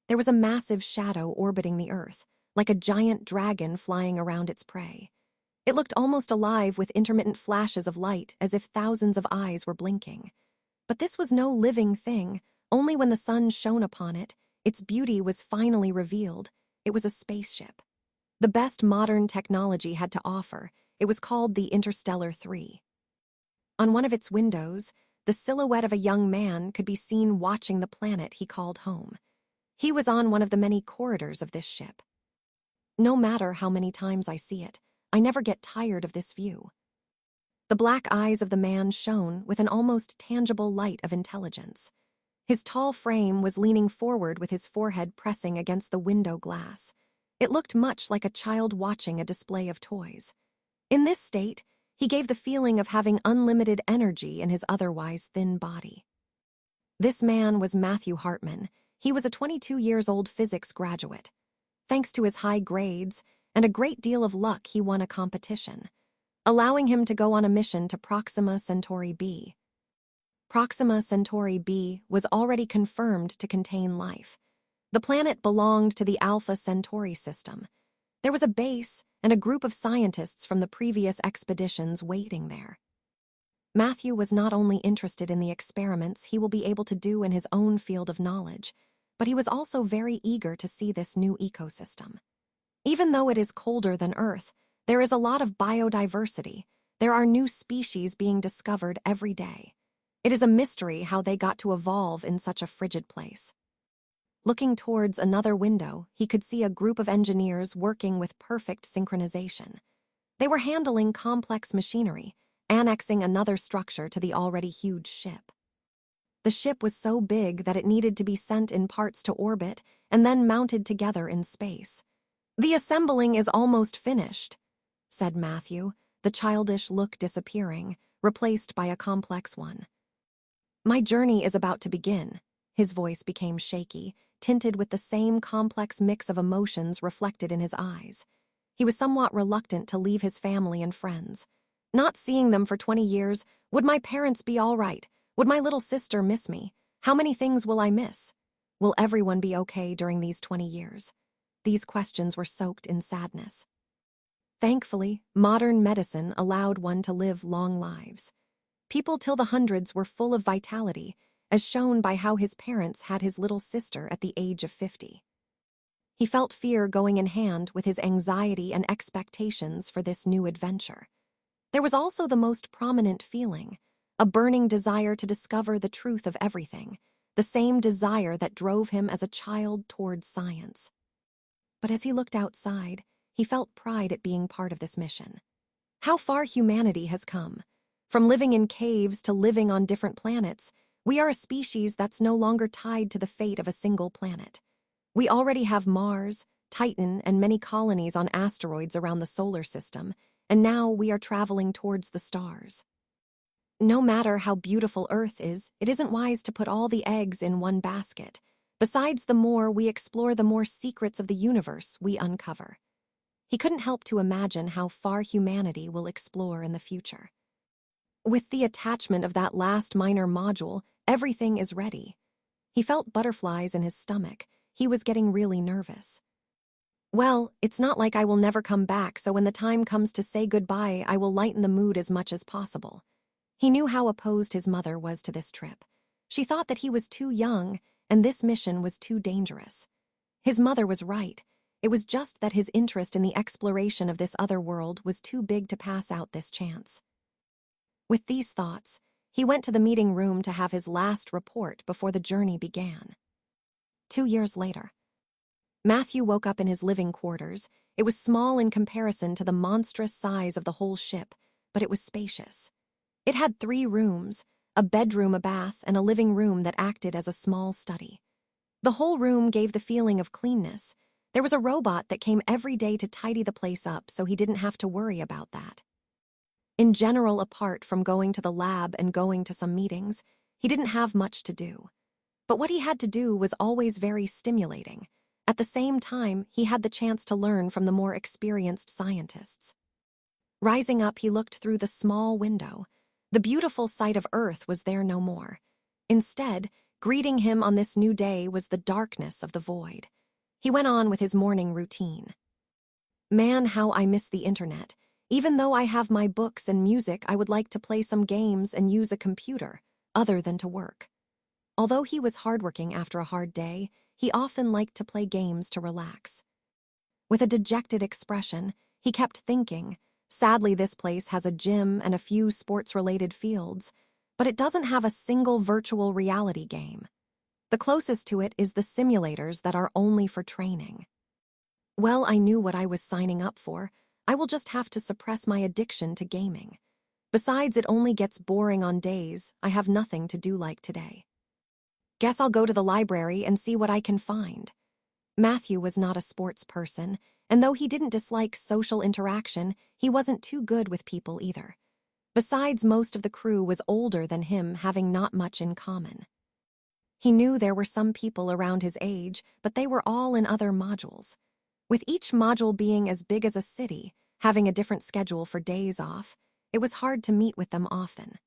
There was a massive shadow orbiting the Earth, like a giant dragon flying around its prey. It looked almost alive with intermittent flashes of light, as if thousands of eyes were blinking. But this was no living thing. Only when the sun shone upon it, its beauty was finally revealed. It was a spaceship. The best modern technology had to offer. It was called the Interstellar 3. On one of its windows, the silhouette of a young man could be seen watching the planet he called home. He was on one of the many corridors of this ship. No matter how many times I see it, I never get tired of this view. The black eyes of the man shone with an almost tangible light of intelligence. His tall frame was leaning forward with his forehead pressing against the window glass. It looked much like a child watching a display of toys. In this state, he gave the feeling of having unlimited energy in his otherwise thin body. This man was Matthew Hartman. He was a 22-years-old physics graduate. Thanks to his high grades and a great deal of luck, he won a competition, allowing him to go on a mission to Proxima Centauri b. Proxima Centauri b was already confirmed to contain life. The planet belonged to the Alpha Centauri system. There was a base and a group of scientists from the previous expeditions waiting there. Matthew was not only interested in the experiments he will be able to do in his own field of knowledge, but he was also very eager to see this new ecosystem. Even though it is colder than Earth, there is a lot of biodiversity. There are new species being discovered every day. It is a mystery how they got to evolve in such a frigid place. Looking towards another window, he could see a group of engineers working with perfect synchronization. They were handling complex machinery, annexing another structure to the already huge ship. The ship was so big that it needed to be sent in parts to orbit and then mounted together in space. "The assembling is almost finished," said Matthew, the childish look disappearing, replaced by a complex one. "My journey is about to begin." His voice became shaky, tinted with the same complex mix of emotions reflected in his eyes. He was somewhat reluctant to leave his family and friends. Not seeing them for 20 years, would my parents be all right? Would my little sister miss me? How many things will I miss? Will everyone be okay during these 20 years? These questions were soaked in sadness. Thankfully, modern medicine allowed one to live long lives. People till the hundreds were full of vitality, as shown by how his parents had his little sister at the age of 50. He felt fear going in hand with his anxiety and expectations for this new adventure. There was also the most prominent feeling, a burning desire to discover the truth of everything, the same desire that drove him as a child towards science. But as he looked outside, he felt pride at being part of this mission. How far humanity has come. From living in caves to living on different planets, we are a species that's no longer tied to the fate of a single planet. We already have Mars, Titan, and many colonies on asteroids around the solar system, and now we are traveling towards the stars. No matter how beautiful Earth is, it isn't wise to put all the eggs in one basket. Besides, the more we explore, the more secrets of the universe we uncover. He couldn't help to imagine how far humanity will explore in the future. With the attachment of that last minor module, everything is ready. He felt butterflies in his stomach. He was getting really nervous. Well, it's not like I will never come back, so when the time comes to say goodbye, I will lighten the mood as much as possible. He knew how opposed his mother was to this trip. She thought that he was too young, and this mission was too dangerous. His mother was right. It was just that his interest in the exploration of this other world was too big to pass out this chance. With these thoughts, he went to the meeting room to have his last report before the journey began. 2 years later, Matthew woke up in his living quarters. It was small in comparison to the monstrous size of the whole ship, but it was spacious. It had 3 rooms, a bedroom, a bath, and a living room that acted as a small study. The whole room gave the feeling of cleanness. There was a robot that came every day to tidy the place up, so he didn't have to worry about that. In general, apart from going to the lab and going to some meetings, he didn't have much to do. But what he had to do was always very stimulating. At the same time, he had the chance to learn from the more experienced scientists. Rising up, he looked through the small window. The beautiful sight of Earth was there no more. Instead, Greeting him on this new day was the darkness of the void. He went on with his morning routine. Man, how I miss the internet. Even though I have my books and music, I would like to play some games and use a computer, other than to work. Although he was hardworking after a hard day, he often liked to play games to relax. With a dejected expression, he kept thinking, sadly this place has a gym and a few sports-related fields, but it doesn't have a single virtual reality game. The closest to it is the simulators that are only for training. Well, I knew what I was signing up for. I will just have to suppress my addiction to gaming. Besides, it only gets boring on days I have nothing to do like today. Guess I'll go to the library and see what I can find. Matthew was not a sports person, and though he didn't dislike social interaction, he wasn't too good with people either. Besides, most of the crew was older than him, having not much in common. He knew there were some people around his age, but they were all in other modules. With each module being as big as a city, having a different schedule for days off, it was hard to meet with them often.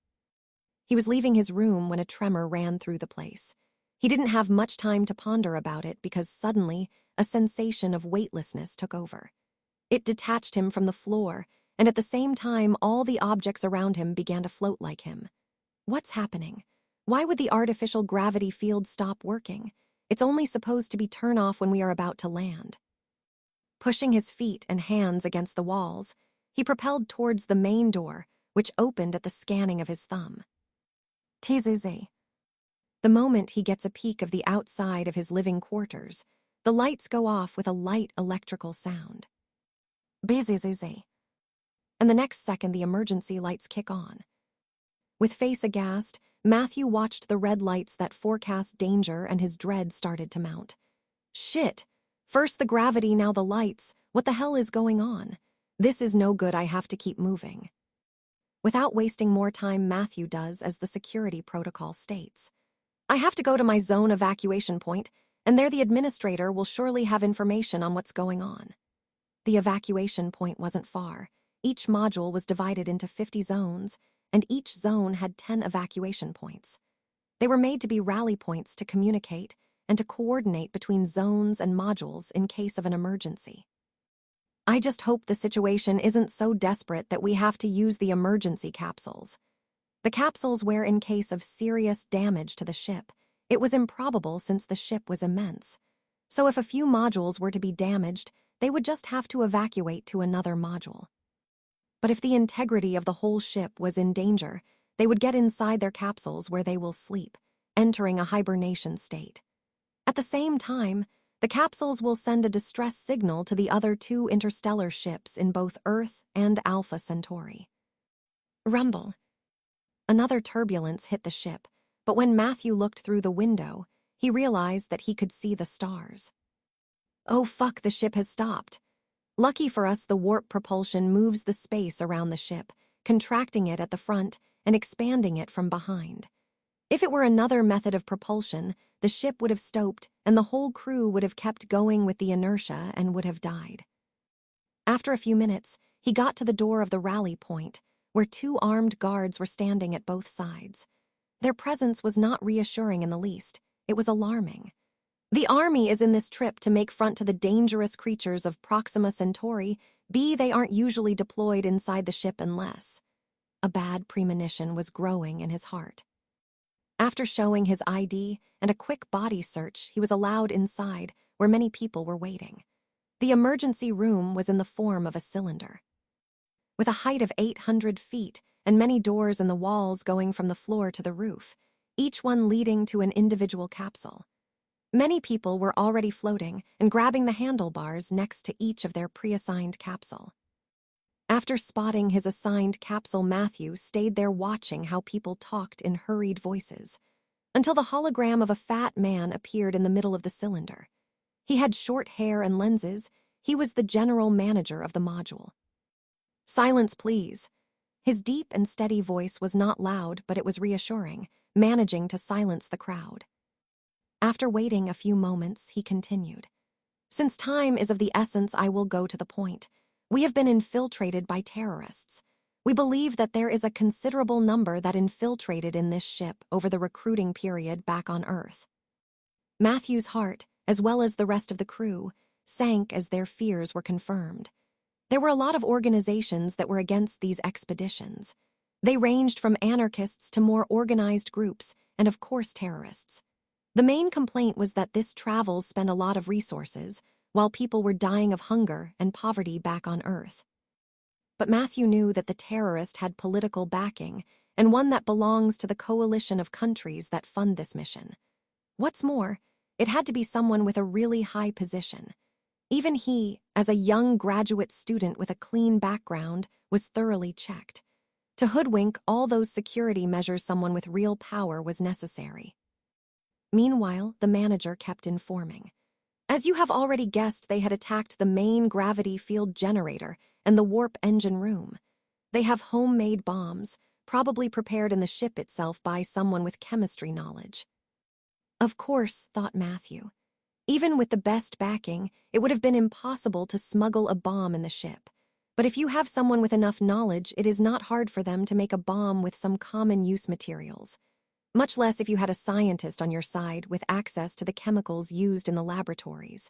He was leaving his room when a tremor ran through the place. He didn't have much time to ponder about it because suddenly a sensation of weightlessness took over. It detached him from the floor, and at the same time all the objects around him began to float like him. What's happening? Why would the artificial gravity field stop working? It's only supposed to be turned off when we are about to land. Pushing his feet and hands against the walls, he propelled towards the main door, which opened at the scanning of his thumb. Tzzz. The moment he gets a peek of the outside of his living quarters, the lights go off with a light electrical sound. Bzzz. And the next second the emergency lights kick on. With face aghast, Matthew watched the red lights that forecast danger and his dread started to mount. Shit! First the gravity, now the lights. What the hell is going on? This is no good, I have to keep moving. Without wasting more time, Matthew does as the security protocol states. I have to go to my zone evacuation point, and there the administrator will surely have information on what's going on. The evacuation point wasn't far. Each module was divided into 50 zones, and each zone had 10 evacuation points. They were made to be rally points to communicate and to coordinate between zones and modules in case of an emergency. I just hope the situation isn't so desperate that we have to use the emergency capsules. The capsules were in case of serious damage to the ship. It was improbable since the ship was immense. So if a few modules were to be damaged, they would just have to evacuate to another module. But if the integrity of the whole ship was in danger, they would get inside their capsules where they will sleep, entering a hibernation state. At the same time, the capsules will send a distress signal to the other 2 interstellar ships in both Earth and Alpha Centauri. Rumble. Another turbulence hit the ship, but when Matthew looked through the window, he realized that he could see the stars. Oh fuck, the ship has stopped. Lucky for us, the warp propulsion moves the space around the ship, contracting it at the front and expanding it from behind. If it were another method of propulsion, the ship would have stopped and the whole crew would have kept going with the inertia and would have died. After a few minutes, he got to the door of the rally point, where 2 armed guards were standing at both sides. Their presence was not reassuring in the least. It was alarming. The army is in this trip to make front to the dangerous creatures of Proxima Centauri. They aren't usually deployed inside the ship unless. A bad premonition was growing in his heart. After showing his ID and a quick body search, he was allowed inside, where many people were waiting. The emergency room was in the form of a cylinder. With a height of 800 feet and many doors in the walls going from the floor to the roof, each one leading to an individual capsule. Many people were already floating and grabbing the handlebars next to each of their pre-assigned capsule. After spotting his assigned capsule, Matthew stayed there watching how people talked in hurried voices, until the hologram of a fat man appeared in the middle of the cylinder. He had short hair and lenses. He was the general manager of the module. Silence, please. His deep and steady voice was not loud, but it was reassuring, managing to silence the crowd. After waiting a few moments, he continued. Since time is of the essence, I will go to the point. We have been infiltrated by terrorists. We believe that there is a considerable number that infiltrated in this ship over the recruiting period back on Earth. Matthew's heart, as well as the rest of the crew, sank as their fears were confirmed. There were a lot of organizations that were against these expeditions. They ranged from anarchists to more organized groups, and of course terrorists. The main complaint was that this travel spent a lot of resources, while people were dying of hunger and poverty back on Earth. But Matthew knew that the terrorist had political backing, and one that belongs to the coalition of countries that fund this mission. What's more, it had to be someone with a really high position. Even he, as a young graduate student with a clean background, was thoroughly checked. To hoodwink all those security measures, someone with real power was necessary. Meanwhile, the manager kept informing. As you have already guessed, they had attacked the main gravity field generator and the warp engine room. They have homemade bombs, probably prepared in the ship itself by someone with chemistry knowledge. Of course, thought Matthew. Even with the best backing, it would have been impossible to smuggle a bomb in the ship. But if you have someone with enough knowledge, it is not hard for them to make a bomb with some common use materials. Much less if you had a scientist on your side with access to the chemicals used in the laboratories.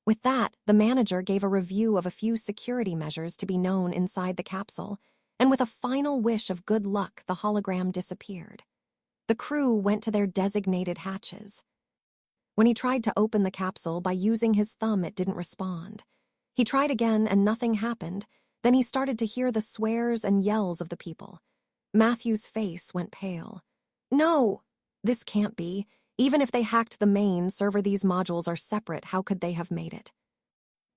With that, the manager gave a review of a few security measures to be known inside the capsule, and with a final wish of good luck, the hologram disappeared. The crew went to their designated hatches. When he tried to open the capsule by using his thumb, it didn't respond. He tried again and nothing happened. Then he started to hear the swears and yells of the people. Matthew's face went pale. No, this can't be. Even if they hacked the main server, these modules are separate. How could they have made it?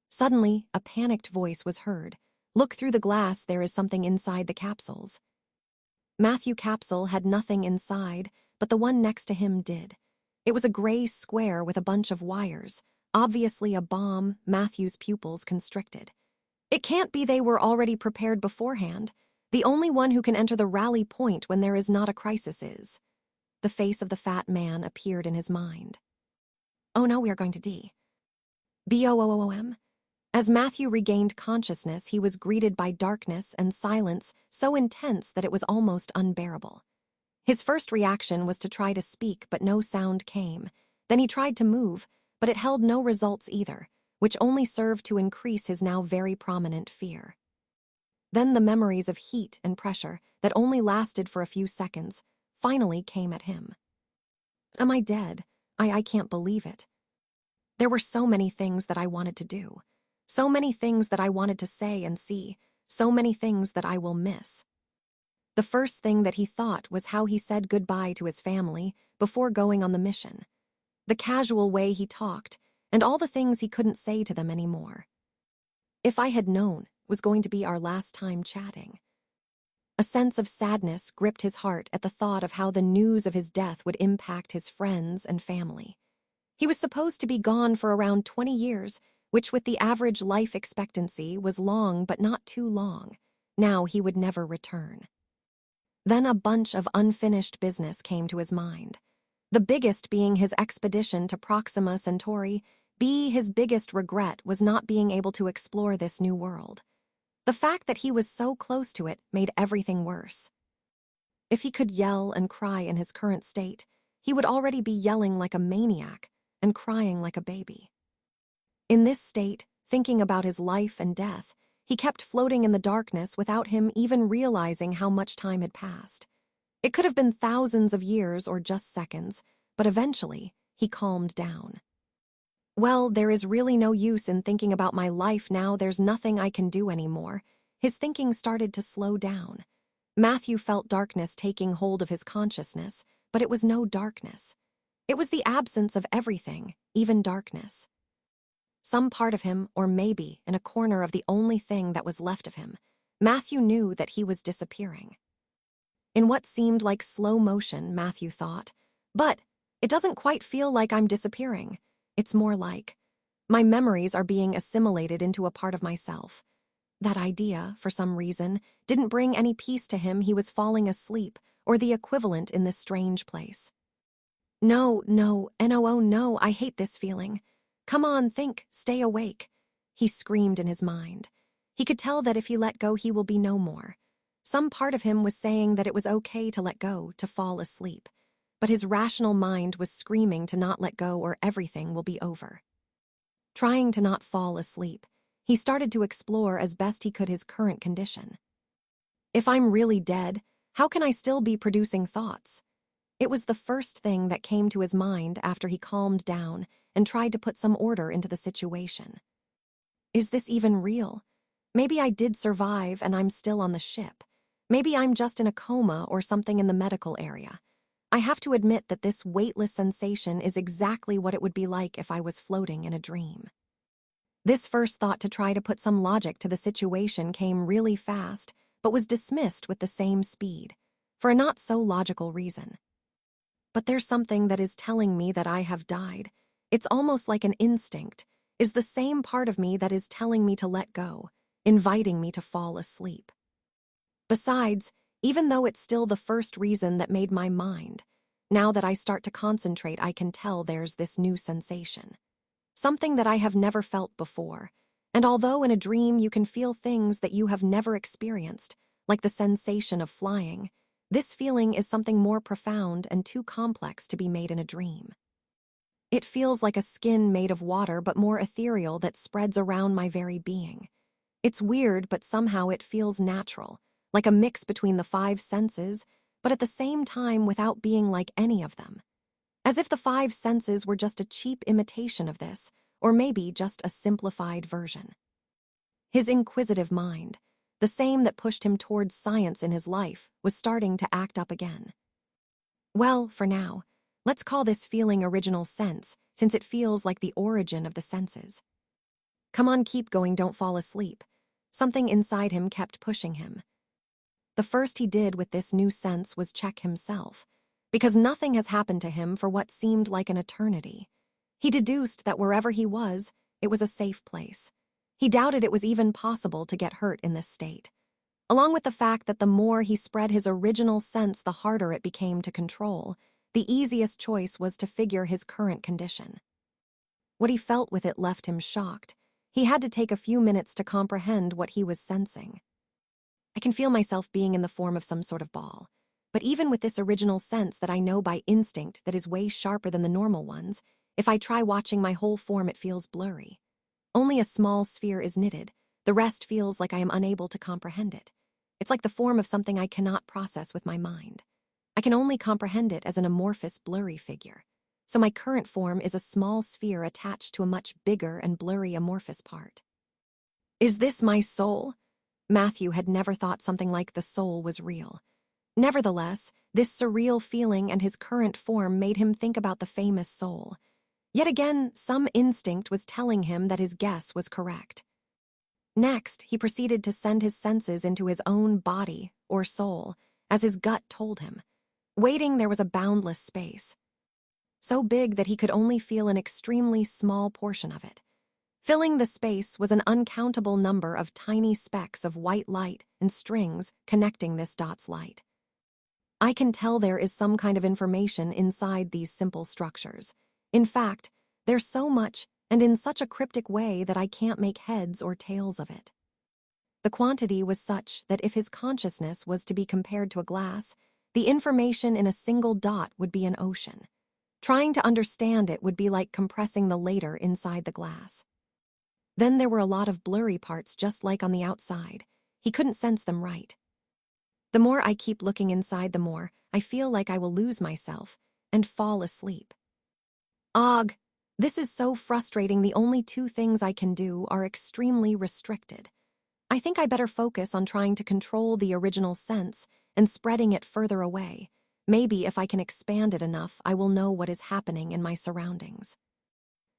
Suddenly, a panicked voice was heard. Look through the glass, there is something inside the capsules. Matthew's capsule had nothing inside, but the one next to him did. It was a gray square with a bunch of wires, obviously a bomb. Matthew's pupils constricted. It can't be, they were already prepared beforehand. The only one who can enter the rally point when there is not a crisis is. The face of the fat man appeared in his mind. Oh no, we are going to die. BOOM? As Matthew regained consciousness, he was greeted by darkness and silence so intense that it was almost unbearable. His first reaction was to try to speak, but no sound came. Then he tried to move, but it held no results either, which only served to increase his now very prominent fear. Then the memories of heat and pressure that only lasted for a few seconds finally came at him. Am I dead? I can't believe it. There were so many things that I wanted to do, so many things that I wanted to say and see, so many things that I will miss. The first thing that he thought was how he said goodbye to his family before going on the mission. The casual way he talked, and all the things he couldn't say to them anymore. If I had known it was going to be our last time chatting. A sense of sadness gripped his heart at the thought of how the news of his death would impact his friends and family. He was supposed to be gone for around 20 years, which with the average life expectancy was long but not too long. Now he would never return. Then a bunch of unfinished business came to his mind. The biggest being his expedition to Proxima Centauri. His biggest regret was not being able to explore this new world. The fact that he was so close to it made everything worse. If he could yell and cry in his current state, he would already be yelling like a maniac and crying like a baby. In this state, thinking about his life and death, he kept floating in the darkness without him even realizing how much time had passed. It could have been thousands of years or just seconds, but eventually, he calmed down. Well, there is really no use in thinking about my life now. There's nothing I can do anymore. His thinking started to slow down. Matthew felt darkness taking hold of his consciousness, but it was no darkness. It was the absence of everything, even darkness. Some part of him, or maybe in a corner of the only thing that was left of him, Matthew knew that he was disappearing. In what seemed like slow motion, Matthew thought, but it doesn't quite feel like I'm disappearing. It's more like my memories are being assimilated into a part of myself. That idea, for some reason, didn't bring any peace to him. He was falling asleep, or the equivalent in this strange place. No, I hate this feeling. Come on, think, stay awake, he screamed in his mind. He could tell that if he let go, he will be no more. Some part of him was saying that it was okay to let go, to fall asleep. But his rational mind was screaming to not let go or everything will be over. Trying to not fall asleep, he started to explore as best he could his current condition. If I'm really dead, how can I still be producing thoughts? It was the first thing that came to his mind after he calmed down and tried to put some order into the situation. Is this even real? Maybe I did survive and I'm still on the ship. Maybe I'm just in a coma or something in the medical area. I have to admit that this weightless sensation is exactly what it would be like if I was floating in a dream. This first thought to try to put some logic to the situation came really fast, but was dismissed with the same speed, for a not-so-logical reason. But there's something that is telling me that I have died. It's almost like an instinct, is the same part of me that is telling me to let go, inviting me to fall asleep. Besides, even though it's still the first reason that made my mind, now that I start to concentrate, I can tell there's this new sensation. Something that I have never felt before. And although in a dream you can feel things that you have never experienced, like the sensation of flying, this feeling is something more profound and too complex to be made in a dream. It feels like a skin made of water but more ethereal that spreads around my very being. It's weird, but somehow it feels natural, like a mix between the five senses, but at the same time without being like any of them. As if the five senses were just a cheap imitation of this, or maybe just a simplified version. His inquisitive mind, the same that pushed him towards science in his life, was starting to act up again. Well, for now, let's call this feeling original sense, since it feels like the origin of the senses. Come on, keep going, don't fall asleep. Something inside him kept pushing him. The first he did with this new sense was check himself, because nothing has happened to him for what seemed like an eternity. He deduced that wherever he was, it was a safe place. He doubted it was even possible to get hurt in this state, along with the fact that the more he spread his original sense, the harder it became to control. The easiest choice was to figure his current condition. What he felt with it left him shocked. He had to take a few minutes to comprehend what he was sensing. I can feel myself being in the form of some sort of ball. But even with this original sense that I know by instinct that is way sharper than the normal ones, if I try watching my whole form, it feels blurry. Only a small sphere is knitted. The rest feels like I am unable to comprehend it. It's like the form of something I cannot process with my mind. I can only comprehend it as an amorphous, blurry figure. So my current form is a small sphere attached to a much bigger and blurry amorphous part. Is this my soul? Matthew had never thought something like the soul was real. Nevertheless, this surreal feeling and his current form made him think about the famous soul. Yet again, some instinct was telling him that his guess was correct. Next, he proceeded to send his senses into his own body, or soul, as his gut told him. Waiting, there was a boundless space, so big that he could only feel an extremely small portion of it. Filling the space was an uncountable number of tiny specks of white light and strings connecting this dot's light. I can tell there is some kind of information inside these simple structures. In fact, there's so much, and in such a cryptic way that I can't make heads or tails of it. The quantity was such that if his consciousness was to be compared to a glass, the information in a single dot would be an ocean. Trying to understand it would be like compressing the later inside the glass. Then there were a lot of blurry parts just like on the outside. He couldn't sense them right. The more I keep looking inside, the more I feel like I will lose myself and fall asleep. Og, this is so frustrating. The only two things I can do are extremely restricted. I think I better focus on trying to control the original sense and spreading it further away. Maybe if I can expand it enough, I will know what is happening in my surroundings.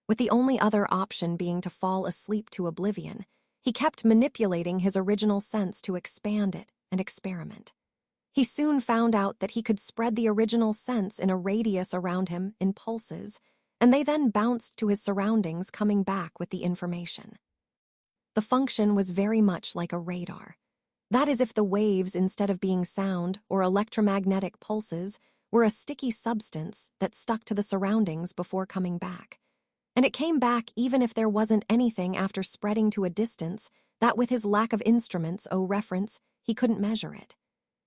With the only other option being to fall asleep to oblivion, he kept manipulating his original sense to expand it and experiment. He soon found out that he could spread the original sense in a radius around him in pulses, and they then bounced to his surroundings, coming back with the information. The function was very much like a radar. That is, if the waves, instead of being sound or electromagnetic pulses, were a sticky substance that stuck to the surroundings before coming back. And it came back even if there wasn't anything after spreading to a distance that with his lack of instruments, reference, he couldn't measure it.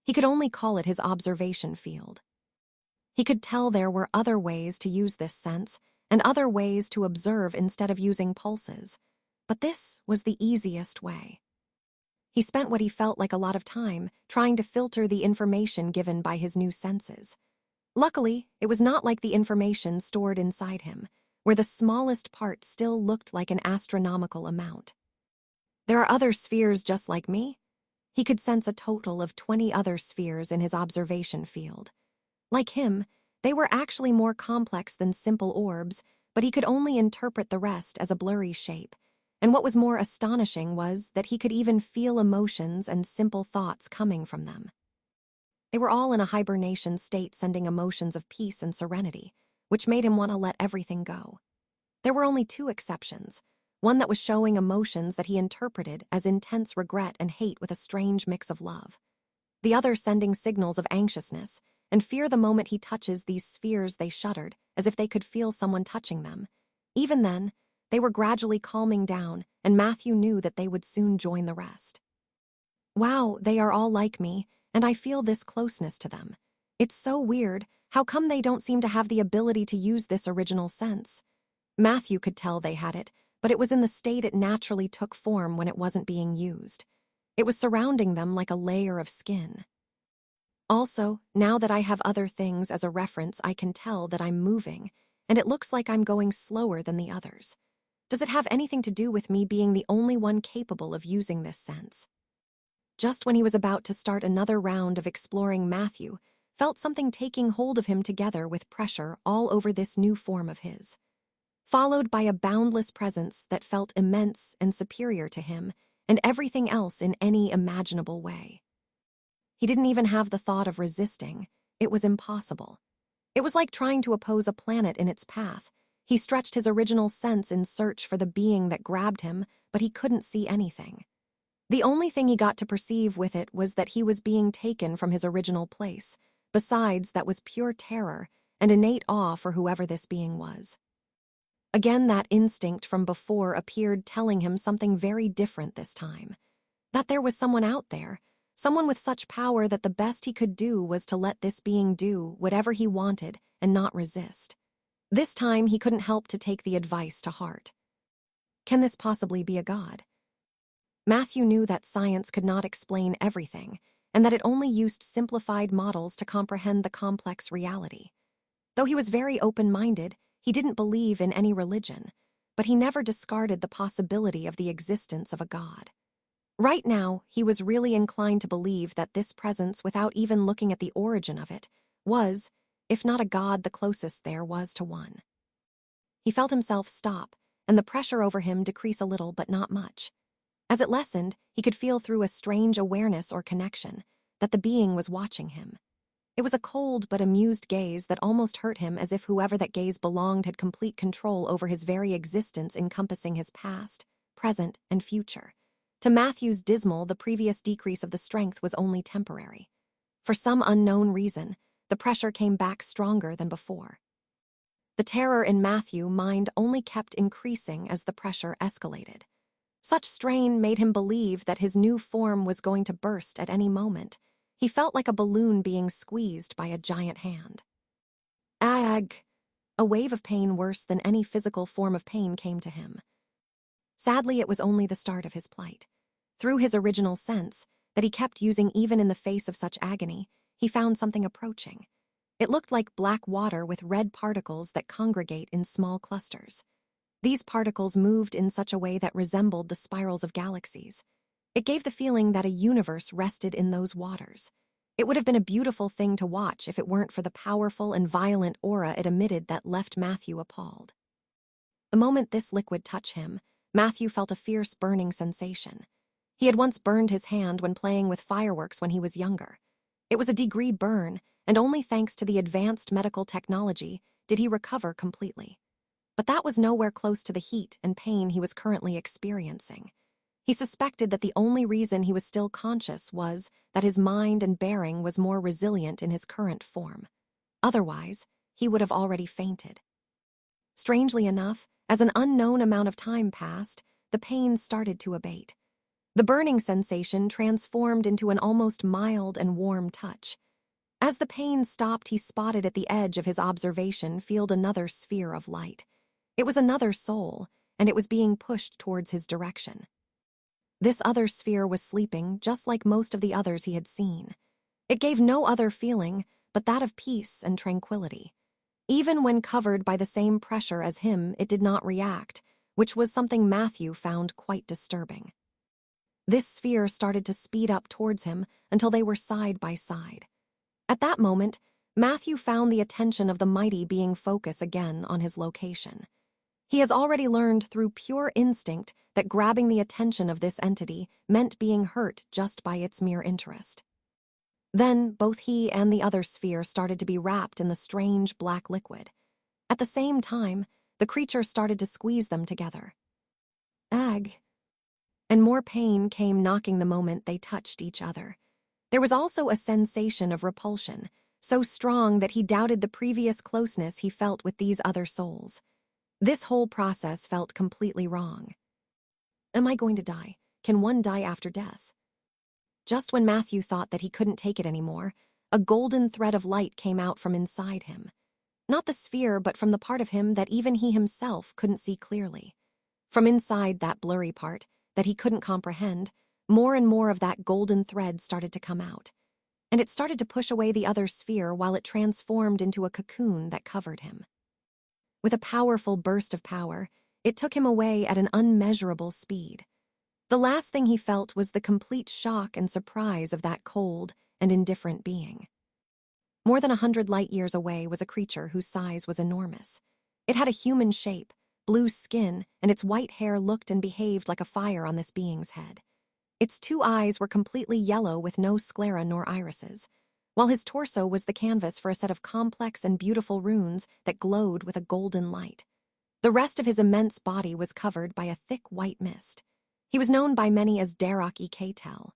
He could only call it his observation field. He could tell there were other ways to use this sense, and other ways to observe instead of using pulses. But this was the easiest way. He spent what he felt like a lot of time trying to filter the information given by his new senses. Luckily, it was not like the information stored inside him, where the smallest part still looked like an astronomical amount. There are other spheres just like me? He could sense a total of 20 other spheres in his observation field. Like him, they were actually more complex than simple orbs, but he could only interpret the rest as a blurry shape. And what was more astonishing was that he could even feel emotions and simple thoughts coming from them. They were all in a hibernation state, sending emotions of peace and serenity, which made him want to let everything go. There were only two exceptions, one that was showing emotions that he interpreted as intense regret and hate with a strange mix of love. The other sending signals of anxiousness and fear. The moment he touches these spheres, they shuddered, as if they could feel someone touching them. Even then, they were gradually calming down, and Matthew knew that they would soon join the rest. Wow, they are all like me, and I feel this closeness to them. It's so weird. How come they don't seem to have the ability to use this original sense? Matthew could tell they had it, but it was in the state it naturally took form when it wasn't being used. It was surrounding them like a layer of skin. Also, now that I have other things as a reference, I can tell that I'm moving, and it looks like I'm going slower than the others. Does it have anything to do with me being the only one capable of using this sense? Just when he was about to start another round of exploring, Matthew felt something taking hold of him together with pressure all over this new form of his, followed by a boundless presence that felt immense and superior to him and everything else in any imaginable way. He didn't even have the thought of resisting. It was impossible. It was like trying to oppose a planet in its path. He stretched his original sense in search for the being that grabbed him, but he couldn't see anything. The only thing he got to perceive with it was that he was being taken from his original place. Besides, that was pure terror and innate awe for whoever this being was. Again, that instinct from before appeared, telling him something very different this time. That there was someone out there, someone with such power that the best he could do was to let this being do whatever he wanted and not resist. This time, he couldn't help to take the advice to heart. Can this possibly be a god? Matthew knew that science could not explain everything, and that it only used simplified models to comprehend the complex reality. Though he was very open-minded, he didn't believe in any religion, but he never discarded the possibility of the existence of a god. Right now, he was really inclined to believe that this presence, without even looking at the origin of it, was, if not a god, the closest there was to one. He felt himself stop, and the pressure over him decrease a little, but not much. As it lessened, he could feel through a strange awareness or connection that the being was watching him. It was a cold but amused gaze that almost hurt him, as if whoever that gaze belonged had complete control over his very existence, encompassing his past, present, and future. To Matthew's dismal, the previous decrease of the strength was only temporary. For some unknown reason, the pressure came back stronger than before. The terror in Matthew's mind only kept increasing as the pressure escalated. Such strain made him believe that his new form was going to burst at any moment. He felt like a balloon being squeezed by a giant hand. Ag! A wave of pain worse than any physical form of pain came to him. Sadly, it was only the start of his plight. Through his original sense, that he kept using even in the face of such agony, he found something approaching. It looked like black water with red particles that congregate in small clusters. These particles moved in such a way that resembled the spirals of galaxies. It gave the feeling that a universe rested in those waters. It would have been a beautiful thing to watch if it weren't for the powerful and violent aura it emitted that left Matthew appalled. The moment this liquid touched him, Matthew felt a fierce burning sensation. He had once burned his hand when playing with fireworks when he was younger. It was a degree burn, and only thanks to the advanced medical technology did he recover completely. But that was nowhere close to the heat and pain he was currently experiencing. He suspected that the only reason he was still conscious was that his mind and bearing was more resilient in his current form. Otherwise, he would have already fainted. Strangely enough, as an unknown amount of time passed, the pain started to abate. The burning sensation transformed into an almost mild and warm touch. As the pain stopped, he spotted at the edge of his observation field another sphere of light. It was another soul, and it was being pushed towards his direction. This other sphere was sleeping, just like most of the others he had seen. It gave no other feeling but that of peace and tranquility. Even when covered by the same pressure as him, it did not react, which was something Matthew found quite disturbing. This sphere started to speed up towards him until they were side by side. At that moment, Matthew found the attention of the mighty being focused again on his location. He has already learned through pure instinct that grabbing the attention of this entity meant being hurt just by its mere interest. Then, both he and the other sphere started to be wrapped in the strange black liquid. At the same time, the creature started to squeeze them together. Ag! And more pain came knocking the moment they touched each other. There was also a sensation of repulsion, so strong that he doubted the previous closeness he felt with these other souls. This whole process felt completely wrong. Am I going to die? Can one die after death? Just when Matthew thought that he couldn't take it anymore, a golden thread of light came out from inside him. Not the sphere, but from the part of him that even he himself couldn't see clearly. From inside that blurry part that he couldn't comprehend, more and more of that golden thread started to come out. And it started to push away the other sphere while it transformed into a cocoon that covered him. With a powerful burst of power, it took him away at an unmeasurable speed. The last thing he felt was the complete shock and surprise of that cold and indifferent being. More than 100 light-years away was a creature whose size was enormous. It had a human shape, blue skin, and its white hair looked and behaved like a fire on this being's head. Its 2 eyes were completely yellow with no sclera nor irises, while his torso was the canvas for a set of complex and beautiful runes that glowed with a golden light. The rest of his immense body was covered by a thick white mist. He was known by many as Darok-Ekatel.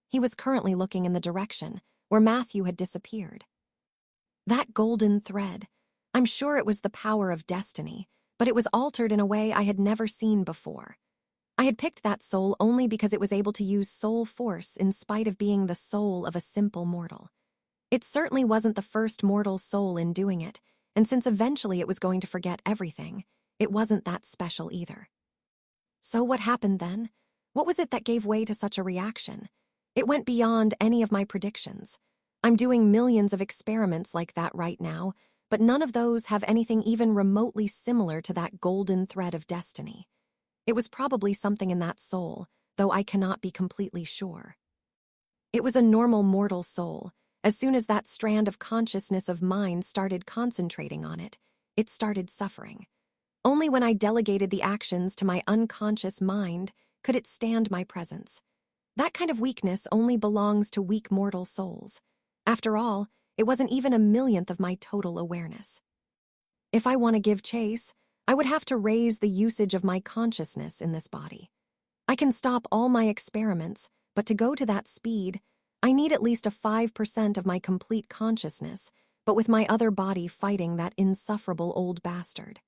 He was currently looking in the direction where Matthew had disappeared. That golden thread, I'm sure it was the power of destiny, but it was altered in a way I had never seen before. I had picked that soul only because it was able to use soul force in spite of being the soul of a simple mortal. It certainly wasn't the first mortal soul in doing it, and since eventually it was going to forget everything, it wasn't that special either. So what happened then? What was it that gave way to such a reaction? It went beyond any of my predictions. I'm doing millions of experiments like that right now, but none of those have anything even remotely similar to that golden thread of destiny. It was probably something in that soul, though I cannot be completely sure. It was a normal mortal soul. As soon as that strand of consciousness of mine started concentrating on it, it started suffering. Only when I delegated the actions to my unconscious mind could it stand my presence. That kind of weakness only belongs to weak mortal souls. After all, it wasn't even a millionth of my total awareness. If I want to give chase, I would have to raise the usage of my consciousness in this body. I can stop all my experiments, but to go to that speed, I need at least a 5% of my complete consciousness, but with my other body fighting that insufferable old bastard.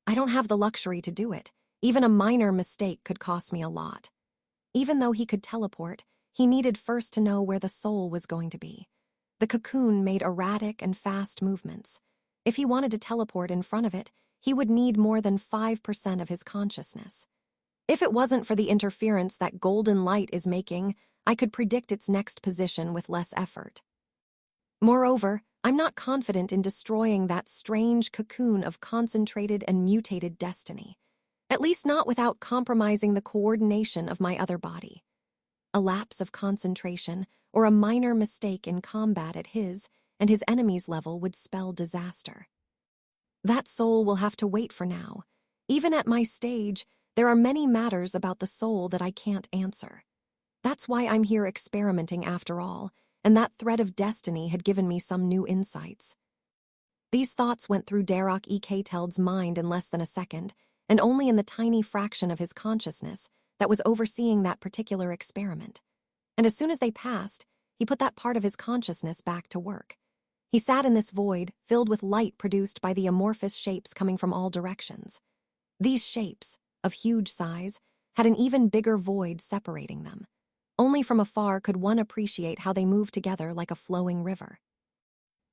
I don't have the luxury to do it. Even a minor mistake could cost me a lot. Even though he could teleport, he needed first to know where the soul was going to be. The cocoon made erratic and fast movements. If he wanted to teleport in front of it, he would need more than 5% of his consciousness. If it wasn't for the interference that golden light is making, I could predict its next position with less effort. Moreover, I'm not confident in destroying that strange cocoon of concentrated and mutated destiny, at least not without compromising the coordination of my other body. A lapse of concentration or a minor mistake in combat at his and his enemy's level would spell disaster. That soul will have to wait for now. Even at my stage, there are many matters about the soul that I can't answer. That's why I'm here experimenting after all, and that thread of destiny had given me some new insights. These thoughts went through Darok-Ekatel's mind in less than a second, and only in the tiny fraction of his consciousness that was overseeing that particular experiment. And as soon as they passed, he put that part of his consciousness back to work. He sat in this void, filled with light produced by the amorphous shapes coming from all directions. These shapes, of huge size, had an even bigger void separating them. Only from afar could one appreciate how they moved together like a flowing river.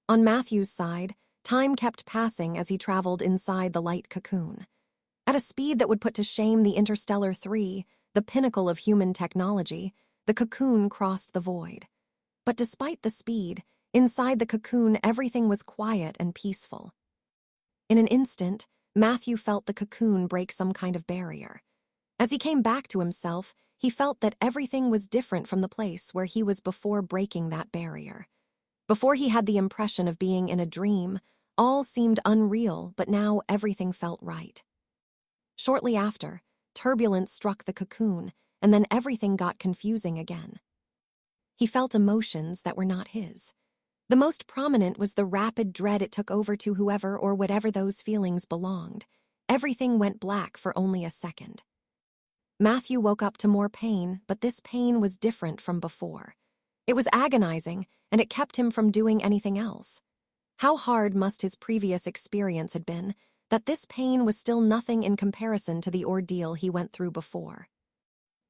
On Matthew's side, time kept passing as he traveled inside the light cocoon. At a speed that would put to shame the Interstellar 3, the pinnacle of human technology, the cocoon crossed the void. But despite the speed, inside the cocoon everything was quiet and peaceful. In an instant, Matthew felt the cocoon break some kind of barrier. As he came back to himself, he felt that everything was different from the place where he was before breaking that barrier. Before he had the impression of being in a dream, all seemed unreal, but now everything felt right. Shortly after, turbulence struck the cocoon, and then everything got confusing again. He felt emotions that were not his. The most prominent was the rapid dread it took over to whoever or whatever those feelings belonged. Everything went black for only a second. Matthew woke up to more pain, but this pain was different from before. It was agonizing, and it kept him from doing anything else. How hard must his previous experience had been, that this pain was still nothing in comparison to the ordeal he went through before.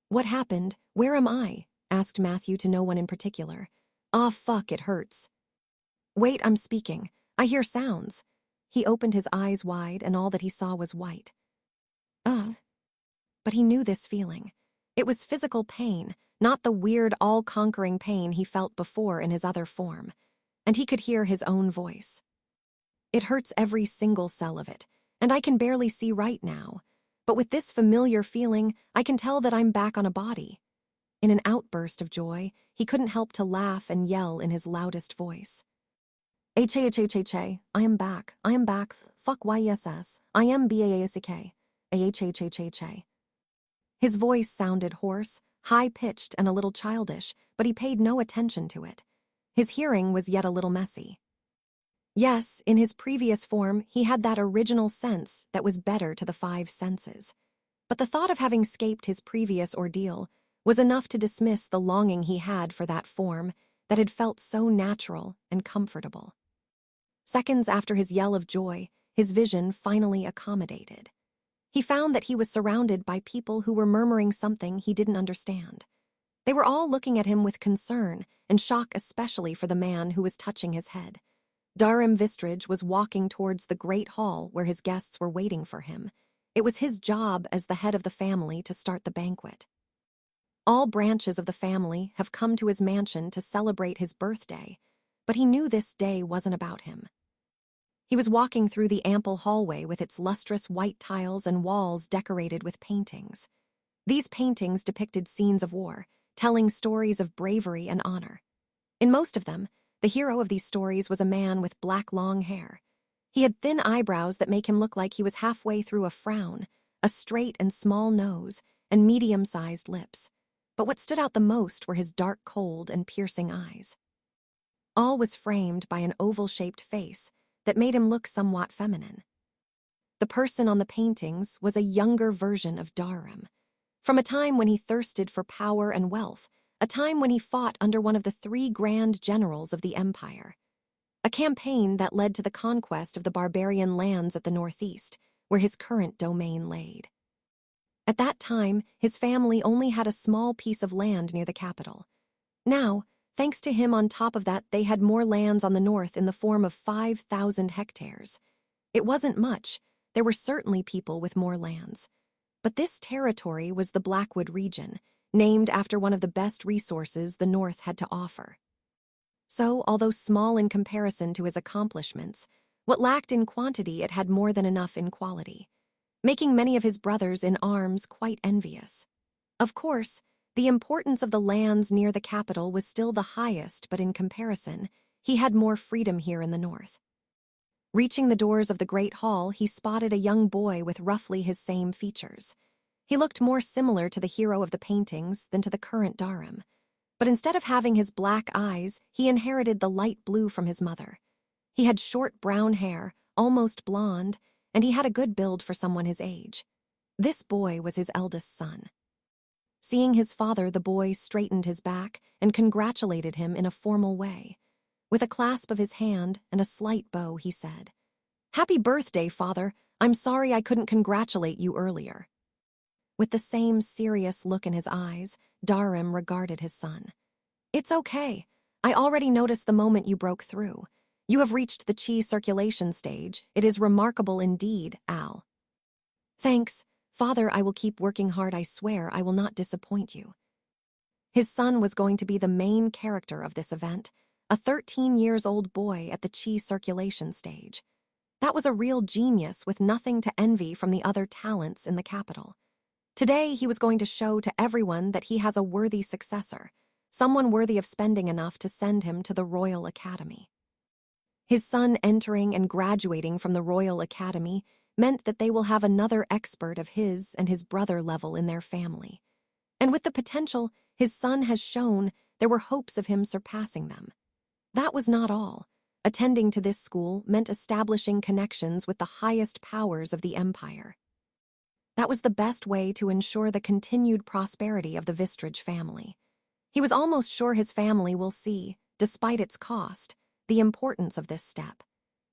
"What happened? Where am I?" asked Matthew to no one in particular. "Ah, fuck, it hurts." "Wait, I'm speaking. I hear sounds." He opened his eyes wide, and all that he saw was white. But he knew this feeling. It was physical pain, not the weird, all-conquering pain he felt before in his other form. And he could hear his own voice. "It hurts every single cell of it, and I can barely see right now. But with this familiar feeling, I can tell that I'm back on a body." In an outburst of joy, he couldn't help to laugh and yell in his loudest voice. "H-H-H-H-A, I am back, fuck Y-S-S, I am B-A-A-S-K, A-H-H-H-H-A. His voice sounded hoarse, high-pitched, and a little childish, but he paid no attention to it. His hearing was yet a little messy. Yes, in his previous form, he had that original sense that was better to the five senses. But the thought of having escaped his previous ordeal was enough to dismiss the longing he had for that form that had felt so natural and comfortable. Seconds after his yell of joy, his vision finally accommodated. He found that he was surrounded by people who were murmuring something he didn't understand. They were all looking at him with concern and shock, especially for the man who was touching his head. Darim Vistridge was walking towards the great hall where his guests were waiting for him. It was his job as the head of the family to start the banquet. All branches of the family have come to his mansion to celebrate his birthday, but he knew this day wasn't about him. He was walking through the ample hallway with its lustrous white tiles and walls decorated with paintings. These paintings depicted scenes of war, telling stories of bravery and honor. In most of them, the hero of these stories was a man with black long hair. He had thin eyebrows that make him look like he was halfway through a frown, a straight and small nose, and medium-sized lips. But what stood out the most were his dark, cold, and piercing eyes. All was framed by an oval-shaped face that made him look somewhat feminine. The person on the paintings was a younger version of Darim, from a time when he thirsted for power and wealth, a time when he fought under one of the three grand generals of the empire. A campaign that led to the conquest of the barbarian lands at the northeast, where his current domain laid. At that time, his family only had a small piece of land near the capital. Now, thanks to him on top of that, they had more lands on the north in the form of 5,000 hectares. It wasn't much. There were certainly people with more lands. But this territory was the Blackwood region, named after one of the best resources the North had to offer. So, although small in comparison to his accomplishments, what lacked in quantity it had more than enough in quality, making many of his brothers in arms quite envious. Of course, the importance of the lands near the capital was still the highest, but in comparison, he had more freedom here in the north. Reaching the doors of the great hall, he spotted a young boy with roughly his same features. He looked more similar to the hero of the paintings than to the current Darim. But instead of having his black eyes, he inherited the light blue from his mother. He had short brown hair, almost blonde, and he had a good build for someone his age. This boy was his eldest son. Seeing his father, the boy straightened his back and congratulated him in a formal way. With a clasp of his hand and a slight bow, he said, "Happy birthday, Father. I'm sorry I couldn't congratulate you earlier." With the same serious look in his eyes, Darim regarded his son. "It's okay. I already noticed the moment you broke through. You have reached the chi circulation stage. It is remarkable indeed, Al." "Thanks. Father, I will keep working hard. I swear I will not disappoint you." His son was going to be the main character of this event, a 13-year-old boy at the chi circulation stage. That was a real genius with nothing to envy from the other talents in the capital. Today, he was going to show to everyone that he has a worthy successor, someone worthy of spending enough to send him to the Royal Academy. His son entering and graduating from the Royal Academy meant that they will have another expert of his and his brother level in their family. And with the potential his son has shown, there were hopes of him surpassing them. That was not all. Attending to this school meant establishing connections with the highest powers of the empire. That was the best way to ensure the continued prosperity of the Vistridge family. He was almost sure his family will see, despite its cost, the importance of this step.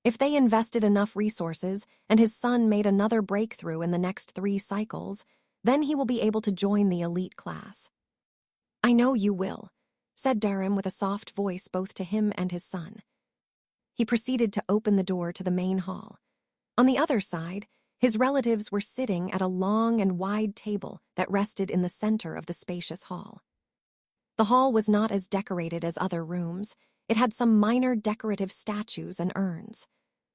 If they invested enough resources and his son made another breakthrough in the next 3 cycles, then he will be able to join the elite class. "I know you will," said Darim with a soft voice both to him and his son. He proceeded to open the door to the main hall. On the other side, his relatives were sitting at a long and wide table that rested in the center of the spacious hall. The hall was not as decorated as other rooms. It had some minor decorative statues and urns.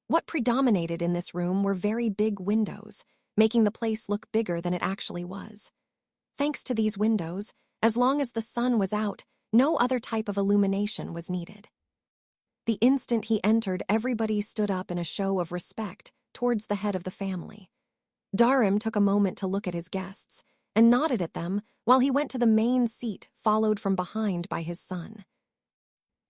What predominated in this room were very big windows, making the place look bigger than it actually was. Thanks to these windows, as long as the sun was out, no other type of illumination was needed. The instant he entered, everybody stood up in a show of respect towards the head of the family. Darim took a moment to look at his guests and nodded at them while he went to the main seat, followed from behind by his son.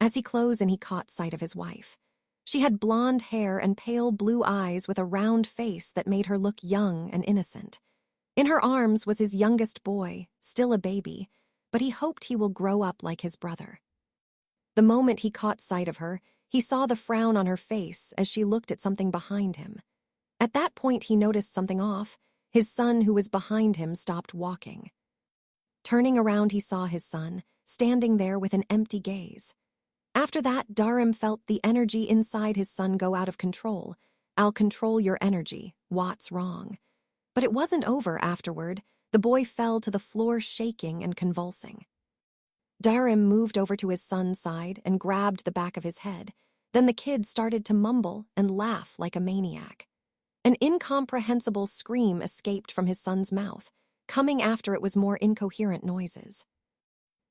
As he closed in, he caught sight of his wife. She had blonde hair and pale blue eyes with a round face that made her look young and innocent. In her arms was his youngest boy, still a baby, but he hoped he will grow up like his brother. The moment he caught sight of her, he saw the frown on her face as she looked at something behind him. At that point, he noticed something off. His son, who was behind him, stopped walking. Turning around, he saw his son, standing there with an empty gaze. After that, Darim felt the energy inside his son go out of control. "I'll control your energy. What's wrong?" But it wasn't over afterward. The boy fell to the floor shaking and convulsing. Darim moved over to his son's side and grabbed the back of his head. Then the kid started to mumble and laugh like a maniac. An incomprehensible scream escaped from his son's mouth. Coming after it was more incoherent noises.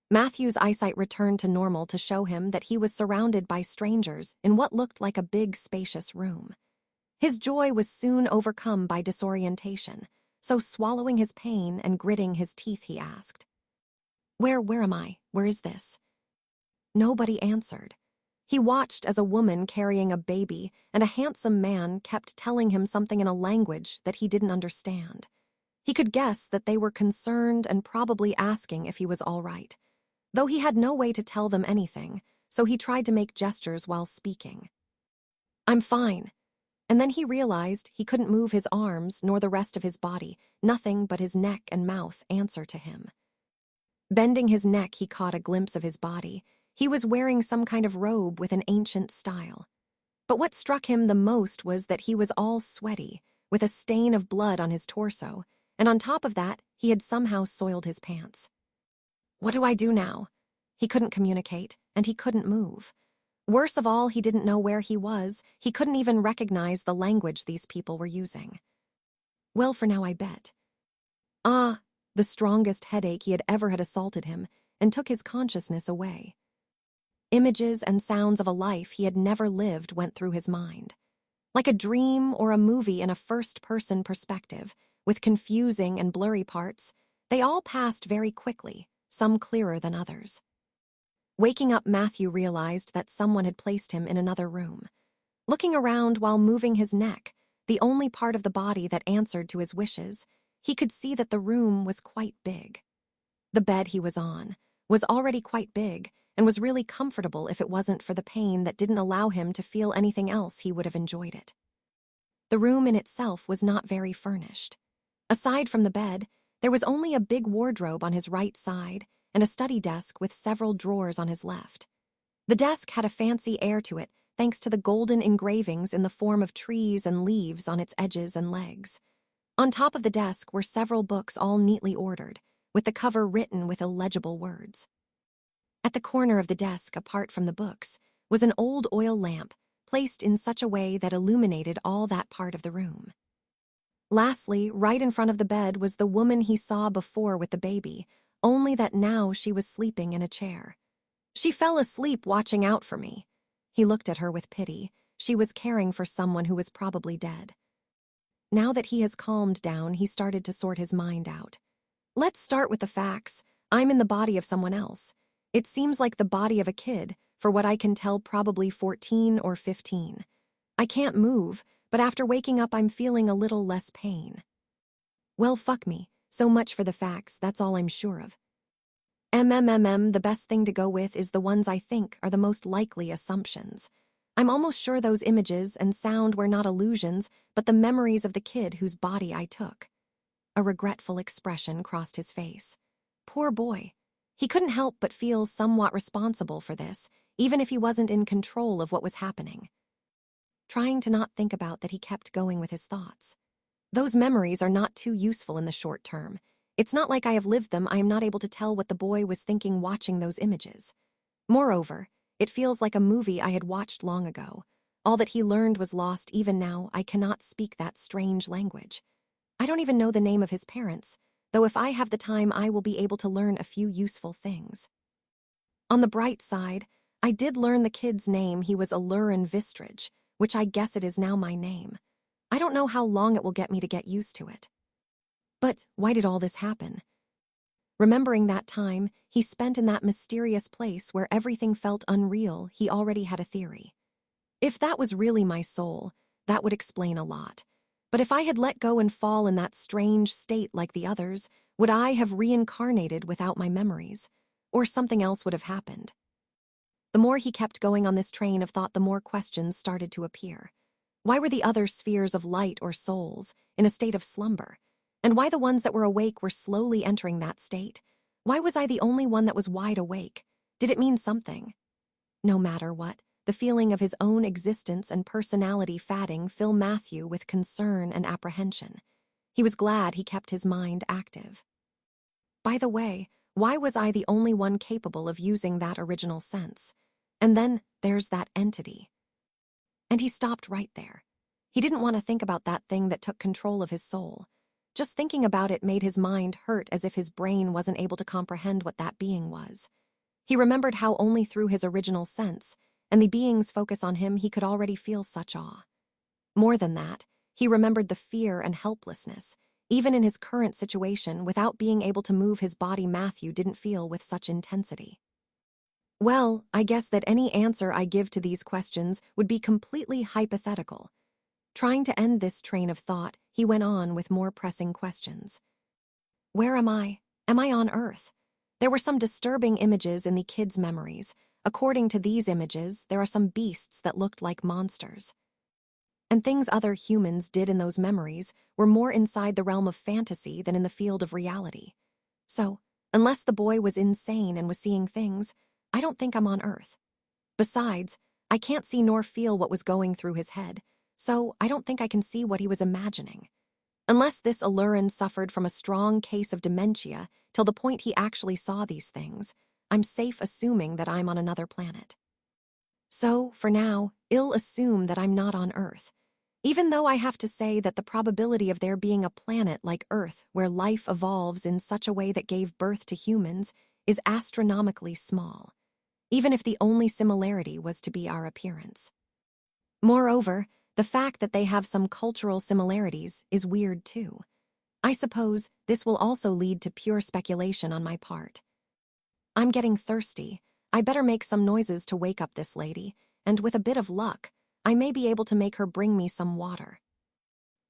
Matthew's eyesight returned to normal to show him that he was surrounded by strangers in what looked like a big, spacious room. His joy was soon overcome by disorientation, so swallowing his pain and gritting his teeth, he asked, Where am I? Where is this?" Nobody answered. He watched as a woman carrying a baby and a handsome man kept telling him something in a language that he didn't understand. He could guess that they were concerned and probably asking if he was all right, though he had no way to tell them anything, so he tried to make gestures while speaking. "I'm fine." And then he realized he couldn't move his arms nor the rest of his body, nothing but his neck and mouth answer to him. Bending his neck, he caught a glimpse of his body. He was wearing some kind of robe with an ancient style. But what struck him the most was that he was all sweaty, with a stain of blood on his torso, and on top of that, he had somehow soiled his pants. What do I do now? He couldn't communicate, and he couldn't move. Worse of all, he didn't know where he was. He couldn't even recognize the language these people were using. Well, for now, I bet. The strongest headache he had ever had assaulted him and took his consciousness away. Images and sounds of a life he had never lived went through his mind. Like a dream or a movie in a first-person perspective, with confusing and blurry parts, they all passed very quickly, some clearer than others. Waking up, Matthew realized that someone had placed him in another room. Looking around while moving his neck, the only part of the body that answered to his wishes, he could see that the room was quite big. The bed he was on was already quite big and was really comfortable if it wasn't for the pain that didn't allow him to feel anything else. He would have enjoyed it. The room in itself was not very furnished. Aside from the bed, There was only a big wardrobe on his right side and a study desk with several drawers on his left. The desk had a fancy air to it thanks to the golden engravings in the form of trees and leaves on its edges and legs. On top of the desk were several books all neatly ordered, with the cover written with illegible words. At the corner of the desk, apart from the books, was an old oil lamp placed in such a way that illuminated all that part of the room. Lastly, right in front of the bed was the woman he saw before with the baby, only that now she was sleeping in a chair. She fell asleep watching out for me. He looked at her with pity. She was caring for someone who was probably dead. Now that he has calmed down, he started to sort his mind out. Let's start with the facts. I'm in the body of someone else. It seems like the body of a kid, for what I can tell, probably 14 or 15. I can't move, but after waking up I'm feeling a little less pain. Well, fuck me. So much for the facts, that's all I'm sure of. The best thing to go with is the ones I think are the most likely assumptions. I'm almost sure those images and sound were not illusions, but the memories of the kid whose body I took. A regretful expression crossed his face. Poor boy. He couldn't help but feel somewhat responsible for this, even if he wasn't in control of what was happening. Trying to not think about that, he kept going with his thoughts. Those memories are not too useful in the short term. It's not like I have lived them. I am not able to tell what the boy was thinking watching those images. Moreover, it feels like a movie I had watched long ago. All that he learned was lost. Even now, I cannot speak that strange language. I don't even know the name of his parents, though if I have the time I will be able to learn a few useful things. On the bright side, I did learn the kid's name. He was Alurin Vistridge, which I guess it is now my name. I don't know how long it will get me to get used to it. But why did all this happen? Remembering that time he spent in that mysterious place where everything felt unreal, he already had a theory. If that was really my soul, that would explain a lot. But if I had let go and fall in that strange state like the others, would I have reincarnated without my memories? Or something else would have happened? The more he kept going on this train of thought, the more questions started to appear. Why were the other spheres of light or souls in a state of slumber? And why the ones that were awake were slowly entering that state? Why was I the only one that was wide awake? Did it mean something? No matter what, the feeling of his own existence and personality fading filled Matthew with concern and apprehension. He was glad he kept his mind active. By the way, why was I the only one capable of using that original sense? And then there's that entity. And he stopped right there. He didn't want to think about that thing that took control of his soul. Just thinking about it made his mind hurt, as if his brain wasn't able to comprehend what that being was. He remembered how only through his original sense and the being's focus on him he could already feel such awe. More than that, he remembered the fear and helplessness. Even in his current situation, without being able to move his body, Matthew didn't feel with such intensity. Well, I guess that any answer I give to these questions would be completely hypothetical. Trying to end this train of thought, he went on with more pressing questions. Where am I? Am I on Earth? There were some disturbing images in the kid's memories. According to these images, there are some beasts that looked like monsters. And things other humans did in those memories were more inside the realm of fantasy than in the field of reality. So, unless the boy was insane and was seeing things, I don't think I'm on Earth. Besides, I can't see nor feel what was going through his head, so I don't think I can see what he was imagining. Unless this Alurin suffered from a strong case of dementia till the point he actually saw these things, I'm safe assuming that I'm on another planet. So, for now, I'll assume that I'm not on Earth. Even though I have to say that the probability of there being a planet like Earth where life evolves in such a way that gave birth to humans is astronomically small, even if the only similarity was to be our appearance. Moreover, the fact that they have some cultural similarities is weird too. I suppose this will also lead to pure speculation on my part. I'm getting thirsty. I better make some noises to wake up this lady, and with a bit of luck, I may be able to make her bring me some water.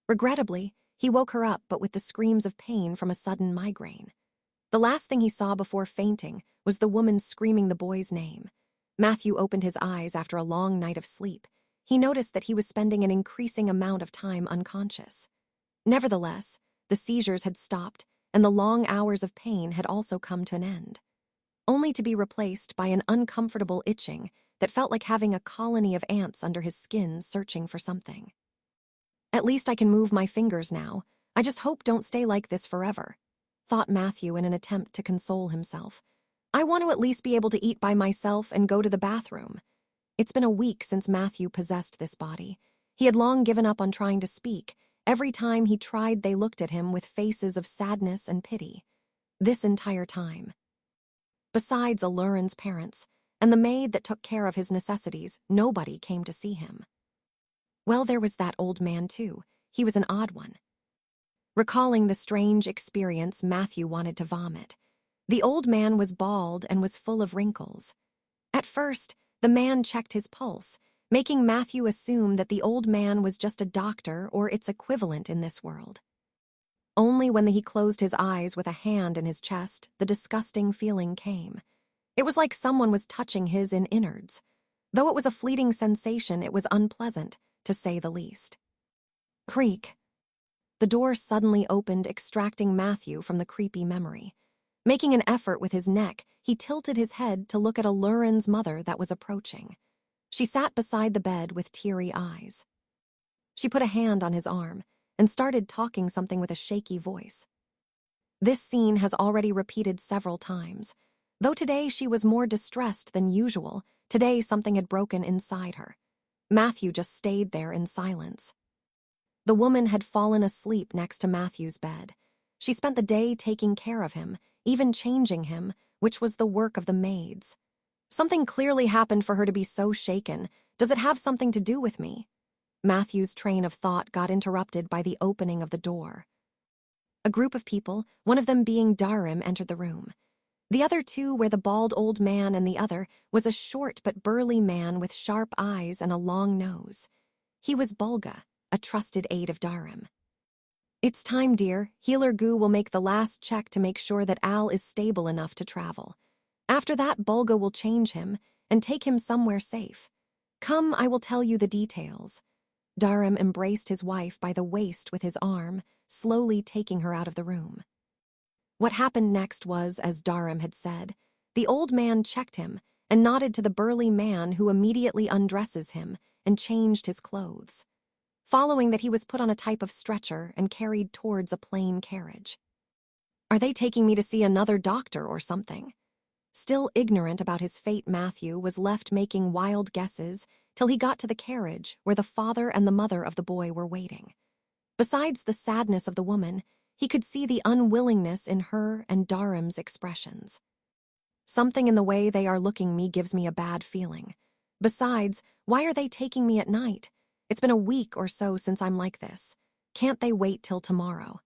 Regrettably, he woke her up, but with the screams of pain from a sudden migraine. The last thing he saw before fainting was the woman screaming the boy's name. Matthew opened his eyes after a long night of sleep. He noticed that he was spending an increasing amount of time unconscious. Nevertheless, the seizures had stopped, and the long hours of pain had also come to an end, only to be replaced by an uncomfortable itching that felt like having a colony of ants under his skin searching for something. At least I can move my fingers now. I just hope don't stay like this forever, thought Matthew in an attempt to console himself. I want to at least be able to eat by myself and go to the bathroom. It's been a week since Matthew possessed this body. He had long given up on trying to speak. Every time he tried, they looked at him with faces of sadness and pity. This entire time. Besides Alurin's parents and the maid that took care of his necessities, nobody came to see him. Well, there was that old man, too. He was an odd one. Recalling the strange experience, Matthew wanted to vomit. The old man was bald and was full of wrinkles. At first, the man checked his pulse, making Matthew assume that the old man was just a doctor or its equivalent in this world. Only when he closed his eyes with a hand in his chest, the disgusting feeling came. It was like someone was touching his innards. Though it was a fleeting sensation, it was unpleasant, to say the least. Creak. The door suddenly opened, extracting Matthew from the creepy memory. Making an effort with his neck, he tilted his head to look at Alurin's mother that was approaching. She sat beside the bed with teary eyes. She put a hand on his arm and started talking something with a shaky voice. This scene has already repeated several times. Though today she was more distressed than usual, today something had broken inside her. Matthew just stayed there in silence. The woman had fallen asleep next to Matthew's bed. She spent the day taking care of him, even changing him, which was the work of the maids. Something clearly happened for her to be so shaken. Does it have something to do with me? Matthew's train of thought got interrupted by the opening of the door. A group of people, one of them being Darim, entered the room. The other two were the bald old man, and the other was a short but burly man with sharp eyes and a long nose. He was Bulga, a trusted aide of Darim. It's time, dear. Healer Gu will make the last check to make sure that Al is stable enough to travel. After that, Bulga will change him and take him somewhere safe. Come, I will tell you the details. Darim embraced his wife by the waist with his arm, slowly taking her out of the room. What happened next was, as Darim had said, the old man checked him and nodded to the burly man, who immediately undresses him and changed his clothes. Following that, he was put on a type of stretcher and carried towards a plain carriage. Are they taking me to see another doctor or something? Still ignorant about his fate, Matthew was left making wild guesses till he got to the carriage where the father and the mother of the boy were waiting. Besides the sadness of the woman, he could see the unwillingness in her and Darim's expressions. Something in the way they are looking me gives me a bad feeling. Besides, why are they taking me at night? It's been a week or so since I'm like this. Can't they wait till tomorrow?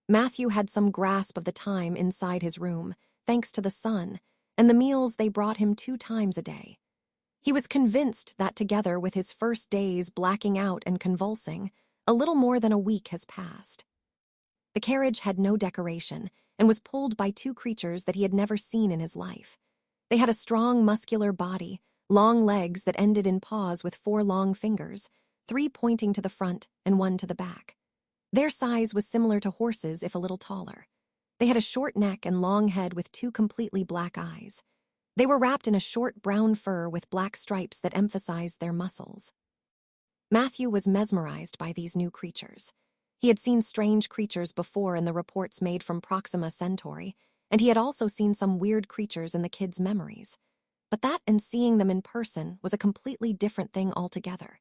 Matthew had some grasp of the time inside his room, thanks to the sun, and the meals they brought him 2 times a day. He was convinced that together with his first days blacking out and convulsing, a little more than a week has passed. The carriage had no decoration and was pulled by 2 creatures that he had never seen in his life. They had a strong, muscular body, long legs that ended in paws with 4 long fingers, 3 pointing to the front and 1 to the back. Their size was similar to horses, if a little taller. They had a short neck and long head with 2 completely black eyes. They were wrapped in a short brown fur with black stripes that emphasized their muscles. Matthew was mesmerized by these new creatures. He had seen strange creatures before in the reports made from Proxima Centauri, and he had also seen some weird creatures in the kids' memories. But that and seeing them in person was a completely different thing altogether.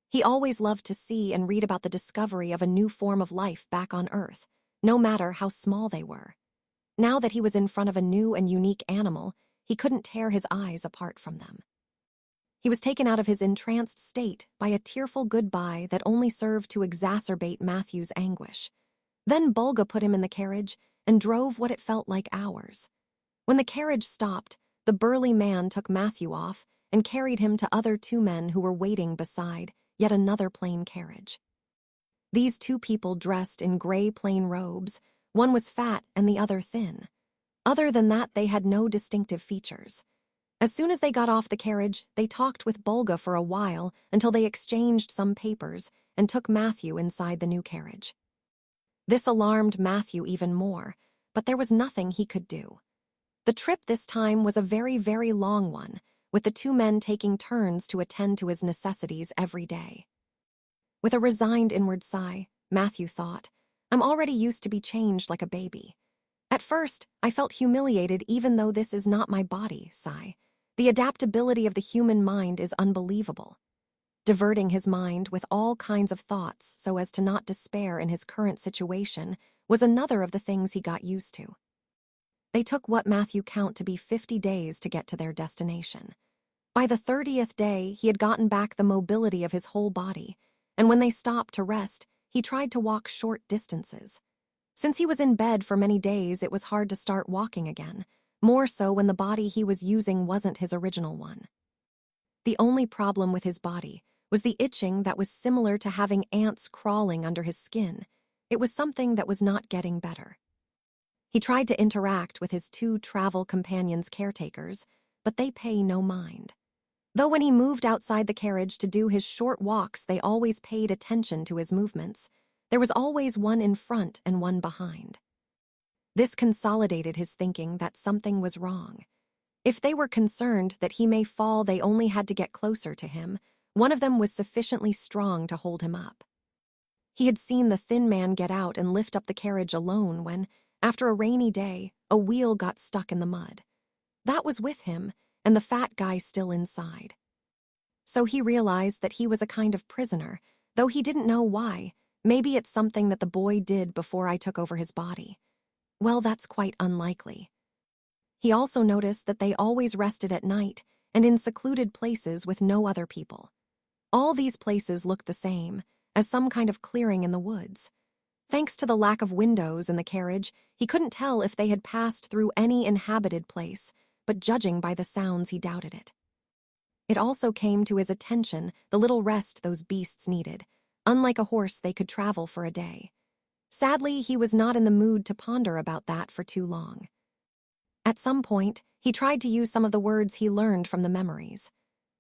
He always loved to see and read about the discovery of a new form of life back on Earth, no matter how small they were. Now that he was in front of a new and unique animal, he couldn't tear his eyes apart from them. He was taken out of his entranced state by a tearful goodbye that only served to exacerbate Matthew's anguish. Then Bulga put him in the carriage and drove what it felt like hours. When the carriage stopped, the burly man took Matthew off and carried him to other 2 men who were waiting beside yet another plain carriage. These 2 people dressed in gray plain robes. One was fat and the other thin. Other than that, they had no distinctive features. As soon as they got off the carriage, they talked with Bulga for a while until they exchanged some papers and took Matthew inside the new carriage. This alarmed Matthew even more, but there was nothing he could do. The trip this time was a very, very long one, with the two men taking turns to attend to his necessities every day. With a resigned inward sigh, Matthew thought, I'm already used to be changed like a baby. At first, I felt humiliated even though this is not my body, sigh. The adaptability of the human mind is unbelievable. Diverting his mind with all kinds of thoughts so as to not despair in his current situation was another of the things he got used to. They took what Matthew count to be 50 days to get to their destination. By the 30th day, he had gotten back the mobility of his whole body, and when they stopped to rest, he tried to walk short distances. Since he was in bed for many days, it was hard to start walking again, more so when the body he was using wasn't his original one. The only problem with his body was the itching that was similar to having ants crawling under his skin. It was something that was not getting better. He tried to interact with his two travel companions' caretakers, but they pay no mind. Though when he moved outside the carriage to do his short walks, they always paid attention to his movements, there was always one in front and one behind. This consolidated his thinking that something was wrong. If they were concerned that he may fall, they only had to get closer to him. One of them was sufficiently strong to hold him up. He had seen the thin man get out and lift up the carriage alone when, after a rainy day, a wheel got stuck in the mud. That was with him, and the fat guy still inside. So he realized that he was a kind of prisoner, though he didn't know why. Maybe it's something that the boy did before I took over his body. Well, that's quite unlikely. He also noticed that they always rested at night and in secluded places with no other people. All these places looked the same, as some kind of clearing in the woods. Thanks to the lack of windows in the carriage, he couldn't tell if they had passed through any inhabited place, but judging by the sounds, he doubted it. It also came to his attention the little rest those beasts needed. Unlike a horse, they could travel for a day. Sadly, he was not in the mood to ponder about that for too long. At some point, he tried to use some of the words he learned from the memories.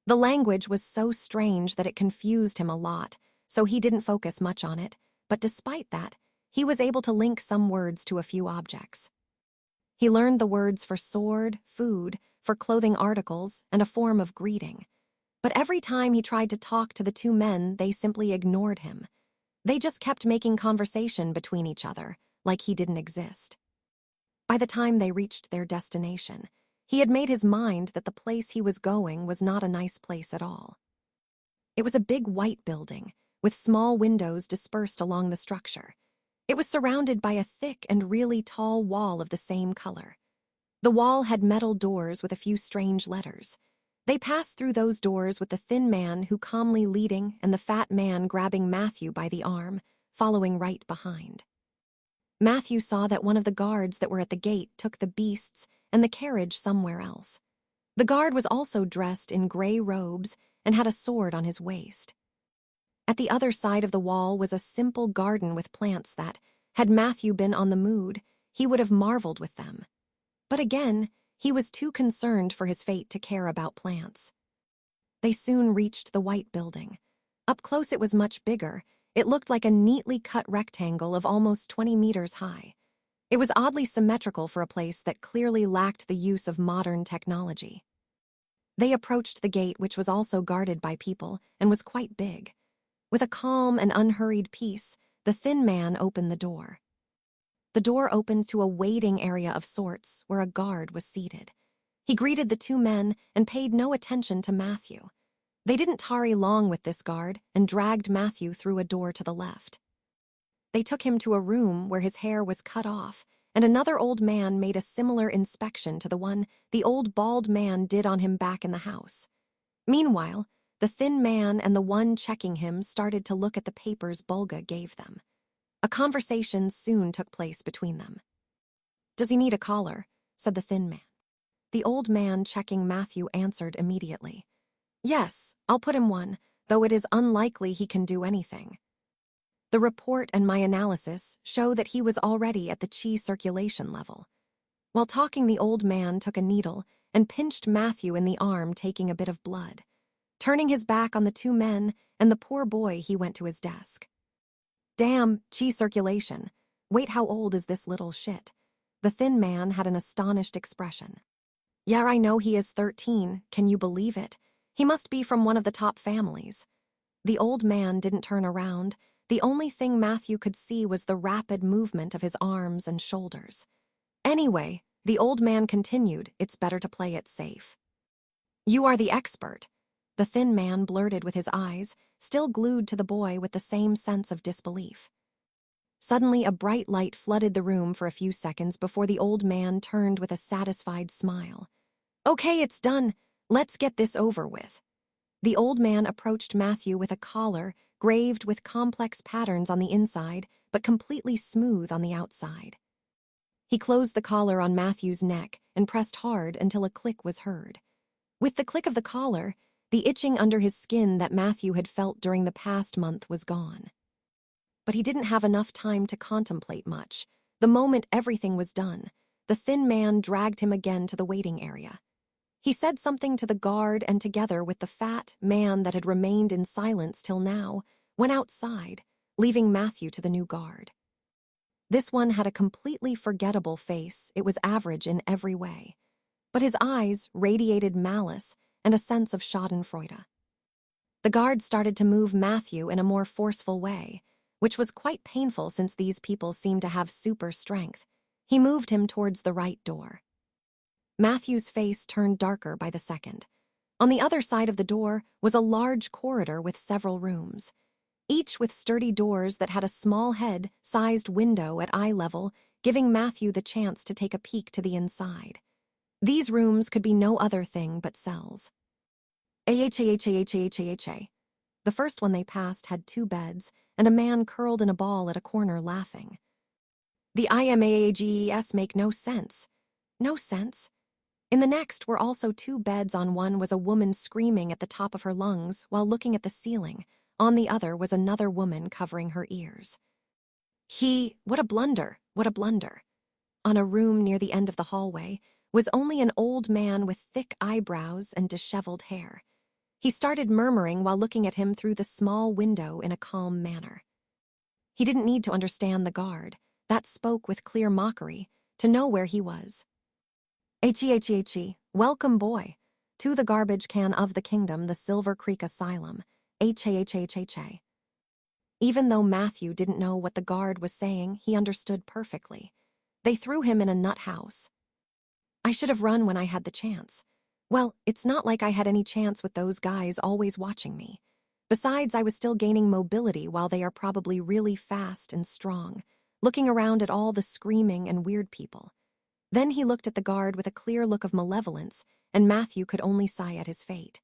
The language was so strange that it confused him a lot, so he didn't focus much on it, but despite that, he was able to link some words to a few objects. He learned the words for sword, food, for clothing articles, and a form of greeting. But every time he tried to talk to the two men, they simply ignored him. They just kept making conversation between each other, like he didn't exist. By the time they reached their destination, he had made his mind that the place he was going was not a nice place at all. It was a big white building, with small windows dispersed along the structure. It was surrounded by a thick and really tall wall of the same color. The wall had metal doors with a few strange letters. They passed through those doors with the thin man who calmly leading and the fat man grabbing Matthew by the arm, following right behind. Matthew saw that one of the guards that were at the gate took the beasts and the carriage somewhere else. The guard was also dressed in gray robes and had a sword on his waist. At the other side of the wall was a simple garden with plants that, had Matthew been on the mood, he would have marveled with them. But again, he was too concerned for his fate to care about plants. They soon reached the white building. Up close it was much bigger. It looked like a neatly cut rectangle of almost 20 meters high. It was oddly symmetrical for a place that clearly lacked the use of modern technology. They approached the gate, which was also guarded by people and was quite big. With a calm and unhurried pace, the thin man opened the door. The door opened to a waiting area of sorts where a guard was seated. He greeted the two men and paid no attention to Matthew. They didn't tarry long with this guard and dragged Matthew through a door to the left. They took him to a room where his hair was cut off, and another old man made a similar inspection to the one the old bald man did on him back in the house. Meanwhile, the thin man and the one checking him started to look at the papers Bulga gave them. A conversation soon took place between them. "Does he need a collar?" said the thin man. The old man checking Matthew answered immediately. "Yes, I'll put him one, though it is unlikely he can do anything." The report and my analysis show that he was already at the chi circulation level. While talking, the old man took a needle and pinched Matthew in the arm, taking a bit of blood. Turning his back on the two men and the poor boy, he went to his desk. "Damn, chi circulation. Wait, how old is this little shit? The thin man had an astonished expression. Yeah, I know he is 13. Can you believe it? He must be from one of the top families. The old man didn't turn around. The only thing Matthew could see was the rapid movement of his arms and shoulders. Anyway, the old man continued, it's better to play it safe. You are the expert. The thin man blurted with his eyes, still glued to the boy with the same sense of disbelief. Suddenly, a bright light flooded the room for a few seconds before the old man turned with a satisfied smile. Okay, it's done. Let's get this over with. The old man approached Matthew with a collar graved with complex patterns on the inside, but completely smooth on the outside. He closed the collar on Matthew's neck and pressed hard until a click was heard. With the click of the collar, the itching under his skin that Matthew had felt during the past month was gone. But he didn't have enough time to contemplate much. The moment everything was done, the thin man dragged him again to the waiting area. He said something to the guard and together with the fat man that had remained in silence till now, went outside, leaving Matthew to the new guard. This one had a completely forgettable face. It was average in every way. But his eyes radiated malice and a sense of schadenfreude. The guard started to move Matthew in a more forceful way, which was quite painful since these people seemed to have super strength. He moved him towards the right door. Matthew's face turned darker by the second. On the other side of the door was a large corridor with several rooms, each with sturdy doors that had a small head-sized window at eye level, giving Matthew the chance to take a peek to the inside. These rooms could be no other thing but cells. The first one they passed had 2 beds and a man curled in a ball at a corner laughing. The IMAAGES make no sense. No sense. In the next were also 2 beds. On one was a woman screaming at the top of her lungs while looking at the ceiling. On the other was another woman covering her ears. What a blunder, what a blunder. On a room near the end of the hallway was only an old man with thick eyebrows and disheveled hair. He started murmuring while looking at him through the small window in a calm manner. He didn't need to understand the guard, that spoke with clear mockery, to know where he was. Welcome, boy, to the garbage can of the kingdom, the Silver Creek Asylum. Even though Matthew didn't know what the guard was saying, he understood perfectly. They threw him in a nut house. I should have run when I had the chance. Well, it's not like I had any chance with those guys always watching me. Besides, I was still gaining mobility while they are probably really fast and strong, looking around at all the screaming and weird people. Then he looked at the guard with a clear look of malevolence, and Matthew could only sigh at his fate.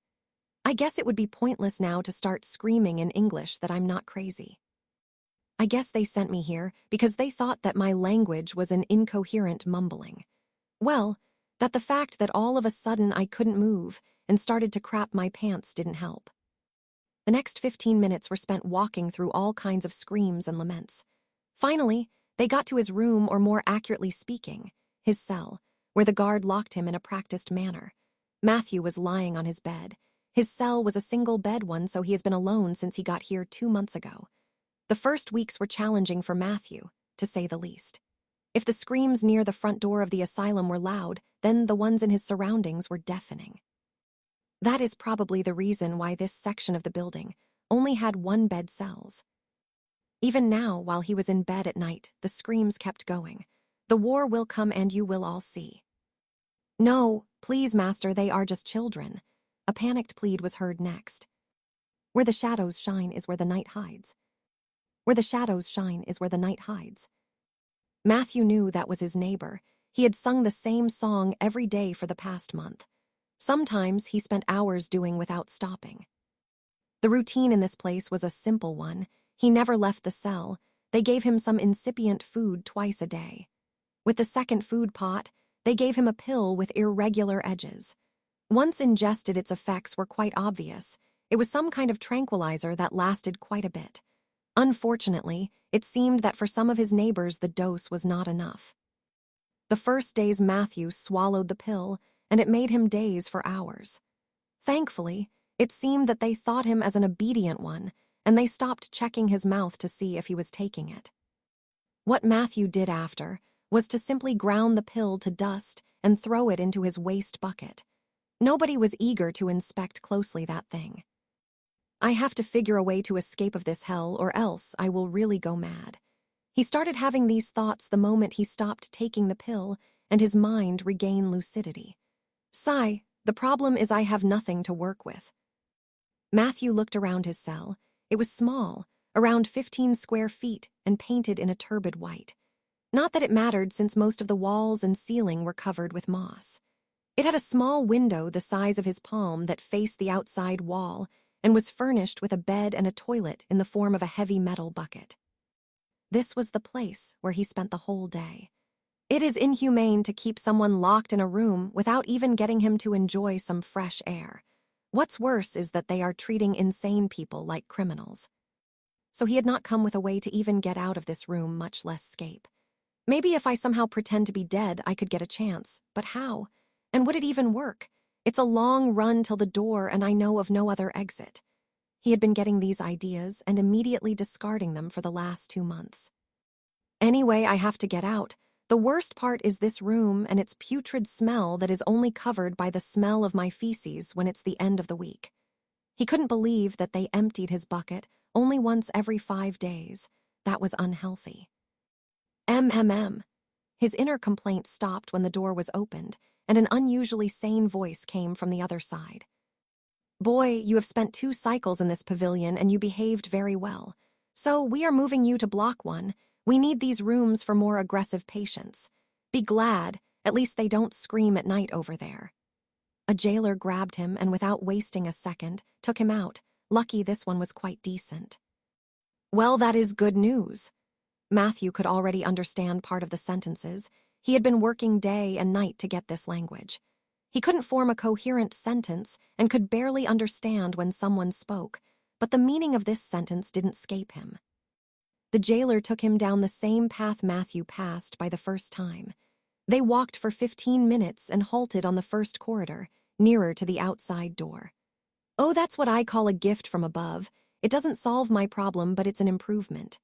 I guess it would be pointless now to start screaming in English that I'm not crazy. I guess they sent me here because they thought that my language was an incoherent mumbling. Well, that the fact that all of a sudden I couldn't move and started to crap my pants didn't help. The next 15 minutes were spent walking through all kinds of screams and laments. Finally, they got to his room, or more accurately speaking, his cell, where the guard locked him in a practiced manner. Matthew was lying on his bed. His cell was a single-bed one, so he has been alone since he got here 2 months ago. The first weeks were challenging for Matthew, to say the least. If the screams near the front door of the asylum were loud, then the ones in his surroundings were deafening. That is probably the reason why this section of the building only had 1-bed cells. Even now, while he was in bed at night, the screams kept going. The war will come and you will all see. No, please, master, they are just children. A panicked plead was heard next. Where the shadows shine is where the night hides. Where the shadows shine is where the night hides. Matthew knew that was his neighbor. He had sung the same song every day for the past month. Sometimes he spent hours doing without stopping. The routine in this place was a simple one. He never left the cell. They gave him some incipient food twice a day. With the second food pot, they gave him a pill with irregular edges. Once ingested, its effects were quite obvious. It was some kind of tranquilizer that lasted quite a bit. Unfortunately, it seemed that for some of his neighbors the dose was not enough. The first days Matthew swallowed the pill, and it made him daze for hours. Thankfully, it seemed that they thought him as an obedient one, and they stopped checking his mouth to see if he was taking it. What Matthew did after was to simply ground the pill to dust and throw it into his waste bucket. Nobody was eager to inspect closely that thing. I have to figure a way to escape of this hell, or else I will really go mad. He started having these thoughts the moment he stopped taking the pill and his mind regained lucidity. Sigh, the problem is I have nothing to work with. Matthew looked around his cell. It was small, around 15 square feet, and painted in a turbid white. Not that it mattered, since most of the walls and ceiling were covered with moss. It had a small window the size of his palm that faced the outside wall and was furnished with a bed and a toilet in the form of a heavy metal bucket. This was the place where he spent the whole day. It is inhumane to keep someone locked in a room without even getting him to enjoy some fresh air. What's worse is that they are treating insane people like criminals. So he had not come with a way to even get out of this room, much less escape. Maybe if I somehow pretend to be dead, I could get a chance. But how? And would it even work? It's a long run till the door, and I know of no other exit. He had been getting these ideas and immediately discarding them for the last 2 months. Anyway, I have to get out. The worst part is this room and its putrid smell that is only covered by the smell of my feces when it's the end of the week. He couldn't believe that they emptied his bucket only once every 5 days. That was unhealthy. His inner complaint stopped when the door was opened, and an unusually sane voice came from the other side. Boy, you have spent 2 cycles in this pavilion and you behaved very well. So we are moving you to Block 1. We need these rooms for more aggressive patients. Be glad, at least they don't scream at night over there. A jailer grabbed him and without wasting a second, took him out. Lucky this one was quite decent. Well, that is good news. Matthew could already understand part of the sentences. He had been working day and night to get this language. He couldn't form a coherent sentence and could barely understand when someone spoke, but the meaning of this sentence didn't escape him. The jailer took him down the same path Matthew passed by the first time. They walked for 15 minutes and halted on the first corridor, nearer to the outside door. Oh, that's what I call a gift from above. It doesn't solve my problem, but it's an improvement.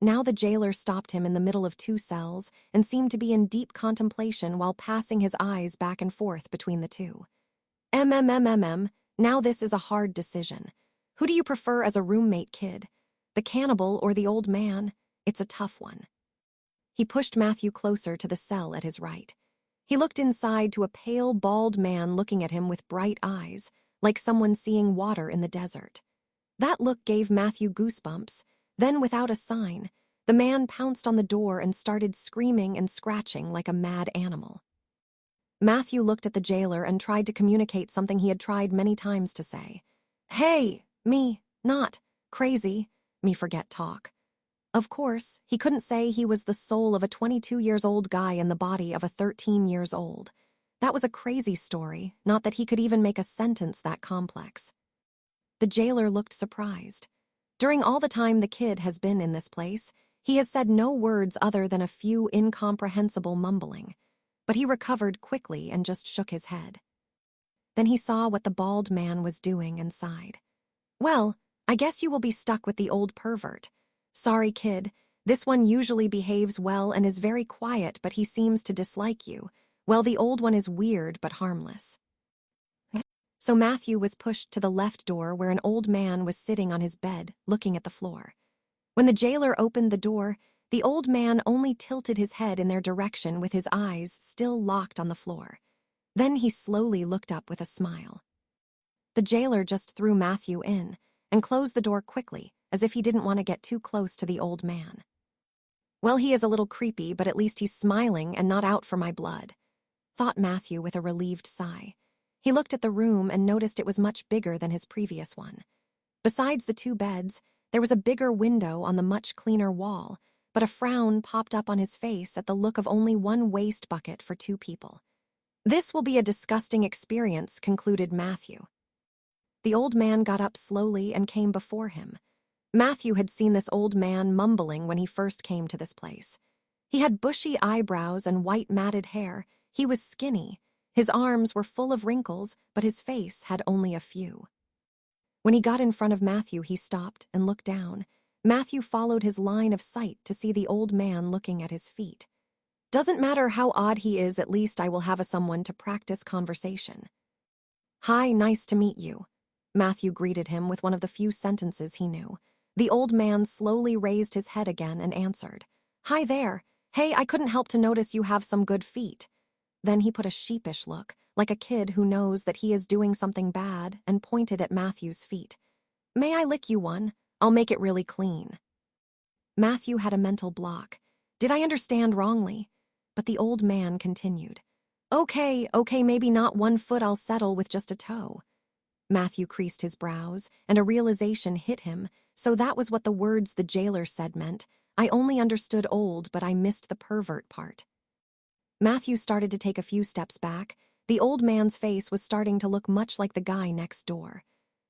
Now the jailer stopped him in the middle of 2 cells and seemed to be in deep contemplation while passing his eyes back and forth between the two. Now this is a hard decision. Who do you prefer as a roommate, kid? The cannibal or the old man? It's a tough one. He pushed Matthew closer to the cell at his right. He looked inside to a pale, bald man looking at him with bright eyes, like someone seeing water in the desert. That look gave Matthew goosebumps. Then, without a sign, the man pounced on the door and started screaming and scratching like a mad animal. Matthew looked at the jailer and tried to communicate something he had tried many times to say. Hey, me, not crazy, me forget talk. Of course, he couldn't say he was the soul of a 22-years-old guy in the body of a 13-years-old. That was a crazy story, not that he could even make a sentence that complex. The jailer looked surprised. During all the time the kid has been in this place, he has said no words other than a few incomprehensible mumbling. But he recovered quickly and just shook his head. Then he saw what the bald man was doing and sighed. Well, I guess you will be stuck with the old pervert. Sorry, kid. This one usually behaves well and is very quiet, but he seems to dislike you. Well, the old one is weird but harmless. So Matthew was pushed to the left door where an old man was sitting on his bed, looking at the floor. When the jailer opened the door, the old man only tilted his head in their direction with his eyes still locked on the floor. Then he slowly looked up with a smile. The jailer just threw Matthew in and closed the door quickly, as if he didn't want to get too close to the old man. Well, he is a little creepy, but at least he's smiling and not out for my blood, thought Matthew with a relieved sigh. He looked at the room and noticed it was much bigger than his previous one. Besides the 2 beds, there was a bigger window on the much cleaner wall, but a frown popped up on his face at the look of only 1 waste bucket for 2 people. This will be a disgusting experience, concluded Matthew. The old man got up slowly and came before him. Matthew had seen this old man mumbling when he first came to this place. He had bushy eyebrows and white matted hair. He was skinny. His arms were full of wrinkles, but his face had only a few. When he got in front of Matthew, he stopped and looked down. Matthew followed his line of sight to see the old man looking at his feet. Doesn't matter how odd he is, at least I will have someone to practice conversation. Hi, nice to meet you. Matthew greeted him with one of the few sentences he knew. The old man slowly raised his head again and answered, Hi there. Hey, I couldn't help to notice you have some good feet. Then he put a sheepish look, like a kid who knows that he is doing something bad, and pointed at Matthew's feet. May I lick you one? I'll make it really clean. Matthew had a mental block. Did I understand wrongly? But the old man continued. Okay, maybe not 1 foot, I'll settle with just a toe. Matthew creased his brows, and a realization hit him. So that was what the words the jailer said meant. I only understood old, but I missed the pervert part. Matthew started to take a few steps back. The old man's face was starting to look much like the guy next door.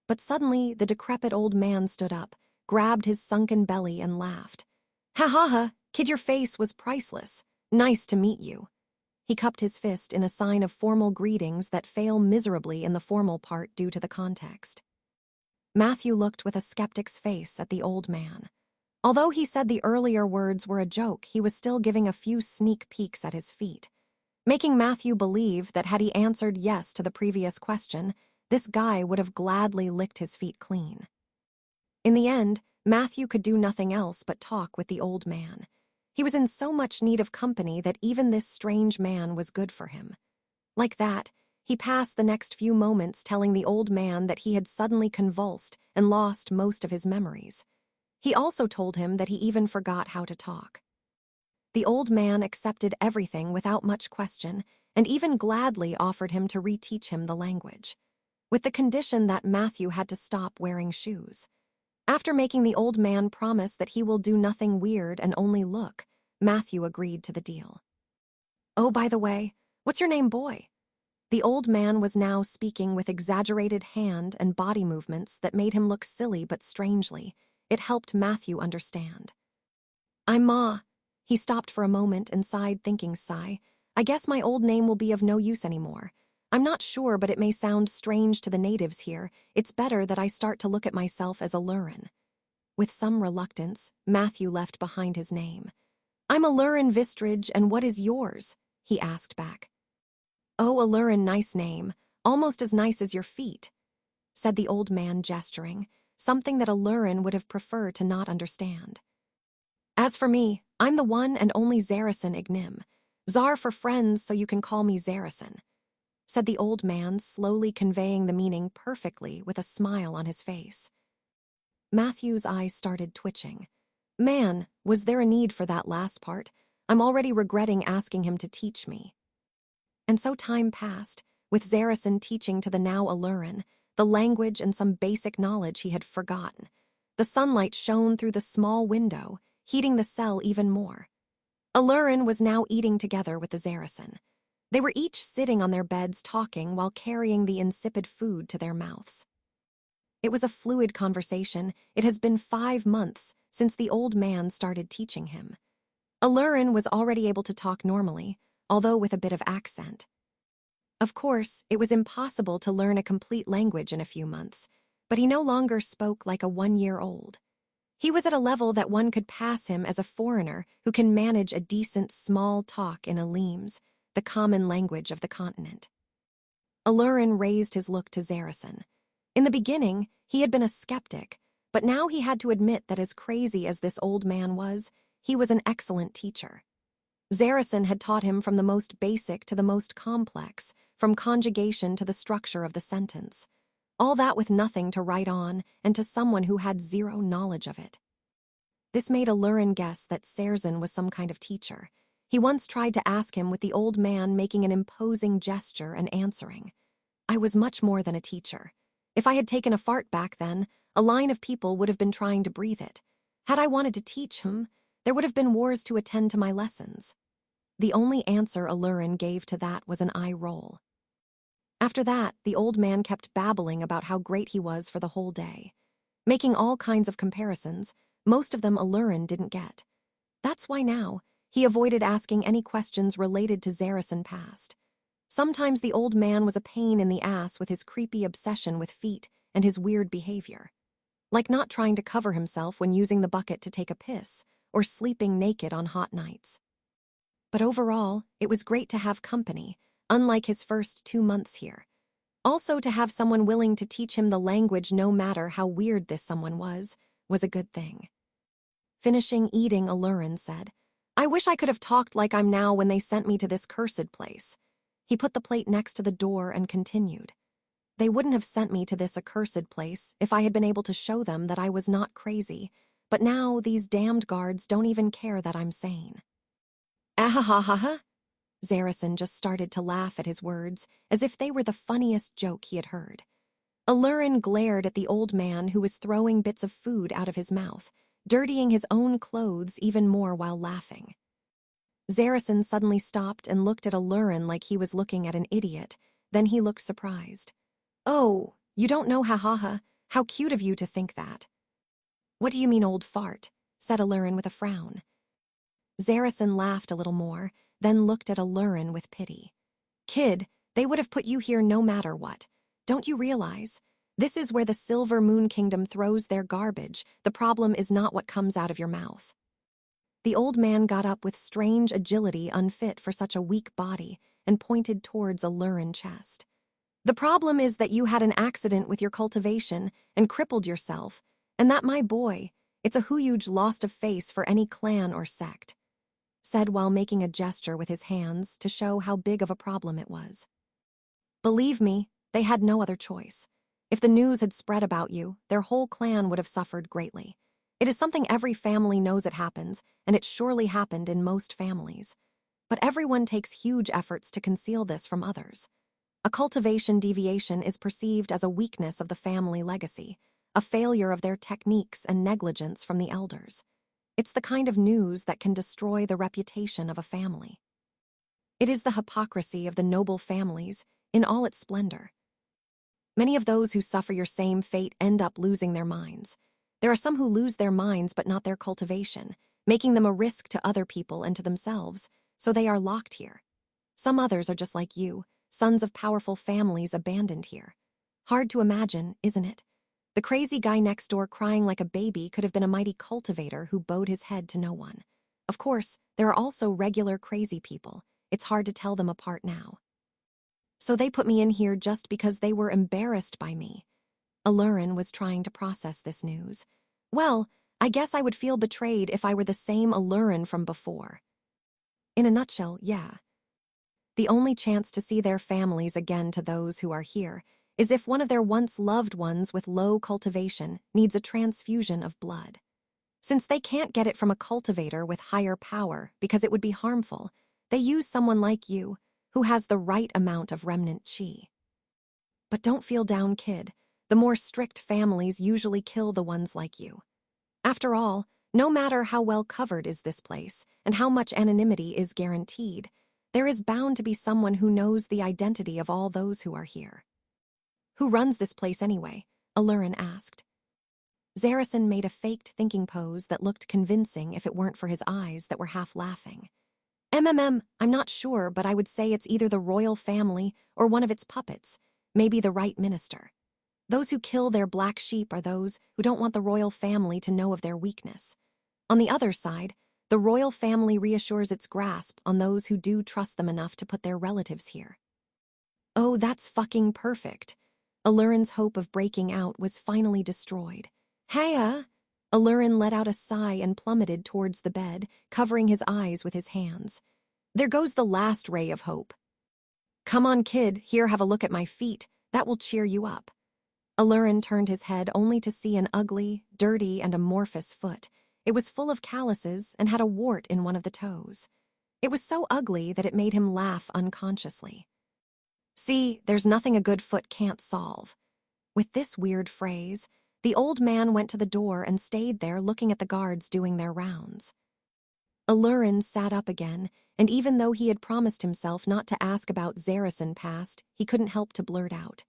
But suddenly, the decrepit old man stood up, grabbed his sunken belly, and laughed. Ha ha ha, kid, your face was priceless. Nice to meet you. He cupped his fist in a sign of formal greetings that fail miserably in the formal part due to the context. Matthew looked with a skeptic's face at the old man. Although he said the earlier words were a joke, he was still giving a few sneak peeks at his feet, making Matthew believe that had he answered yes to the previous question, this guy would have gladly licked his feet clean. In the end, Matthew could do nothing else but talk with the old man. He was in so much need of company that even this strange man was good for him. Like that, he passed the next few moments telling the old man that he had suddenly convulsed and lost most of his memories. He also told him that he even forgot how to talk. The old man accepted everything without much question, and even gladly offered him to reteach him the language, with the condition that Matthew had to stop wearing shoes. After making the old man promise that he will do nothing weird and only look, Matthew agreed to the deal. Oh, by the way, what's your name, boy? The old man was now speaking with exaggerated hand and body movements that made him look silly, but strangely, it helped Matthew understand. I'm Ma. He stopped for a moment and sighed, thinking, sigh. I guess my old name will be of no use anymore. I'm not sure, but it may sound strange to the natives here. It's better that I start to look at myself as a Lurin. With some reluctance, Matthew left behind his name. I'm a Lurin Vistridge, and what is yours? He asked back. Oh, a Lurin, nice name. Almost as nice as your feet, said the old man, gesturing, something that a Lurin would have preferred to not understand. As for me, I'm the one and only Zarison Ignim. Zar for friends, so you can call me Zarison, said the old man, slowly conveying the meaning perfectly with a smile on his face. Matthew's eyes started twitching. Man, was there a need for that last part? I'm already regretting asking him to teach me. And so time passed, with Zarison teaching to the now Alurin the language and some basic knowledge he had forgotten. The sunlight shone through the small window, heating the cell even more. Alurin was now eating together with the Zarison. They were each sitting on their beds talking while carrying the insipid food to their mouths. It was a fluid conversation. It has been 5 months since the old man started teaching him. Alurin was already able to talk normally, although with a bit of accent. Of course, it was impossible to learn a complete language in a few months, but he no longer spoke like a 1-year-old. He was at a level that one could pass him as a foreigner who can manage a decent small talk in Aleem's, the common language of the continent. Alurin raised his look to Zarison. In the beginning, he had been a skeptic, but now he had to admit that as crazy as this old man was, he was an excellent teacher. Zarison had taught him from the most basic to the most complex, from conjugation to the structure of the sentence. All that with nothing to write on and to someone who had zero knowledge of it. This made Alurin guess that Sarzan was some kind of teacher. He once tried to ask him with the old man making an imposing gesture and answering. I was much more than a teacher. If I had taken a fart back then, a line of people would have been trying to breathe it. Had I wanted to teach him, there would have been wars to attend to my lessons. The only answer Alurin gave to that was an eye roll. After that, the old man kept babbling about how great he was for the whole day, making all kinds of comparisons, most of them Alurin didn't get. That's why now, he avoided asking any questions related to Zarison past. Sometimes the old man was a pain in the ass with his creepy obsession with feet and his weird behavior. like not trying to cover himself when using the bucket to take a piss, or sleeping naked on hot nights. But overall, it was great to have company, unlike his first 2 months here. Also, to have someone willing to teach him the language no matter how weird this someone was a good thing. Finishing eating, Alurin said, "I wish I could have talked like I'm now when they sent me to this cursed place." He put the plate next to the door and continued. "They wouldn't have sent me to this accursed place if I had been able to show them that I was not crazy, but now these damned guards don't even care that I'm sane." Ahahaha! Zarison just started to laugh at his words, as if they were the funniest joke he had heard. Alurin glared at the old man who was throwing bits of food out of his mouth, dirtying his own clothes even more while laughing. Zarison suddenly stopped and looked at Alurin like he was looking at an idiot, then he looked surprised. "Oh, you don't know, ha. How cute of you to think that." "What do you mean, old fart?" said Alurin with a frown. Zarison laughed a little more, then looked at Alurin with pity. "Kid, they would have put you here no matter what. Don't you realize? This is where the Silver Moon Kingdom throws their garbage. The problem is not what comes out of your mouth." The old man got up with strange agility unfit for such a weak body and pointed towards Alurin's chest. "The problem is that you had an accident with your cultivation and crippled yourself, and that my boy, it's a huge loss of face for any clan or sect," said while making a gesture with his hands to show how big of a problem it was. "Believe me, they had no other choice. If the news had spread about you, their whole clan would have suffered greatly. It is something every family knows it happens, and it surely happened in most families. But everyone takes huge efforts to conceal this from others. A cultivation deviation is perceived as a weakness of the family legacy, a failure of their techniques and negligence from the elders. It's the kind of news that can destroy the reputation of a family. It is the hypocrisy of the noble families in all its splendor. Many of those who suffer your same fate end up losing their minds. There are some who lose their minds but not their cultivation, making them a risk to other people and to themselves, so they are locked here. Some others are just like you, sons of powerful families abandoned here. Hard to imagine, isn't it? The crazy guy next door crying like a baby could have been a mighty cultivator who bowed his head to no one. Of course, there are also regular crazy people. It's hard to tell them apart now. So they put me in here just because they were embarrassed by me." Alurin was trying to process this news. "Well, I guess I would feel betrayed if I were the same Alurin from before." In a nutshell, yeah. The only chance to see their families again to those who are here is if one of their once loved ones with low cultivation needs a transfusion of blood. Since they can't get it from a cultivator with higher power because it would be harmful, they use someone like you, who has the right amount of remnant chi. But don't feel down, kid. The more strict families usually kill the ones like you. After all, no matter how well covered is this place and how much anonymity is guaranteed, there is bound to be someone who knows the identity of all those who are here. "Who runs this place anyway?" Alurin asked. Zarison made a faked thinking pose that looked convincing if it weren't for his eyes that were half laughing. I'm not sure, but I would say it's either the royal family or one of its puppets, maybe the right minister. Those who kill their black sheep are those who don't want the royal family to know of their weakness. On the other side, the royal family reassures its grasp on those who do trust them enough to put their relatives here." "Oh, that's fucking perfect." Alurin's hope of breaking out was finally destroyed. "Heya!" Alurin let out a sigh and plummeted towards the bed, covering his eyes with his hands. "There goes the last ray of hope." "Come on, kid, here, have a look at my feet. That will cheer you up." Alurin turned his head only to see an ugly, dirty, and amorphous foot. It was full of calluses and had a wart in one of the toes. It was so ugly that it made him laugh unconsciously. "See, there's nothing a good foot can't solve." With this weird phrase, the old man went to the door and stayed there looking at the guards doing their rounds. Alurin sat up again, and even though he had promised himself not to ask about Zarison past, he couldn't help to blurt out,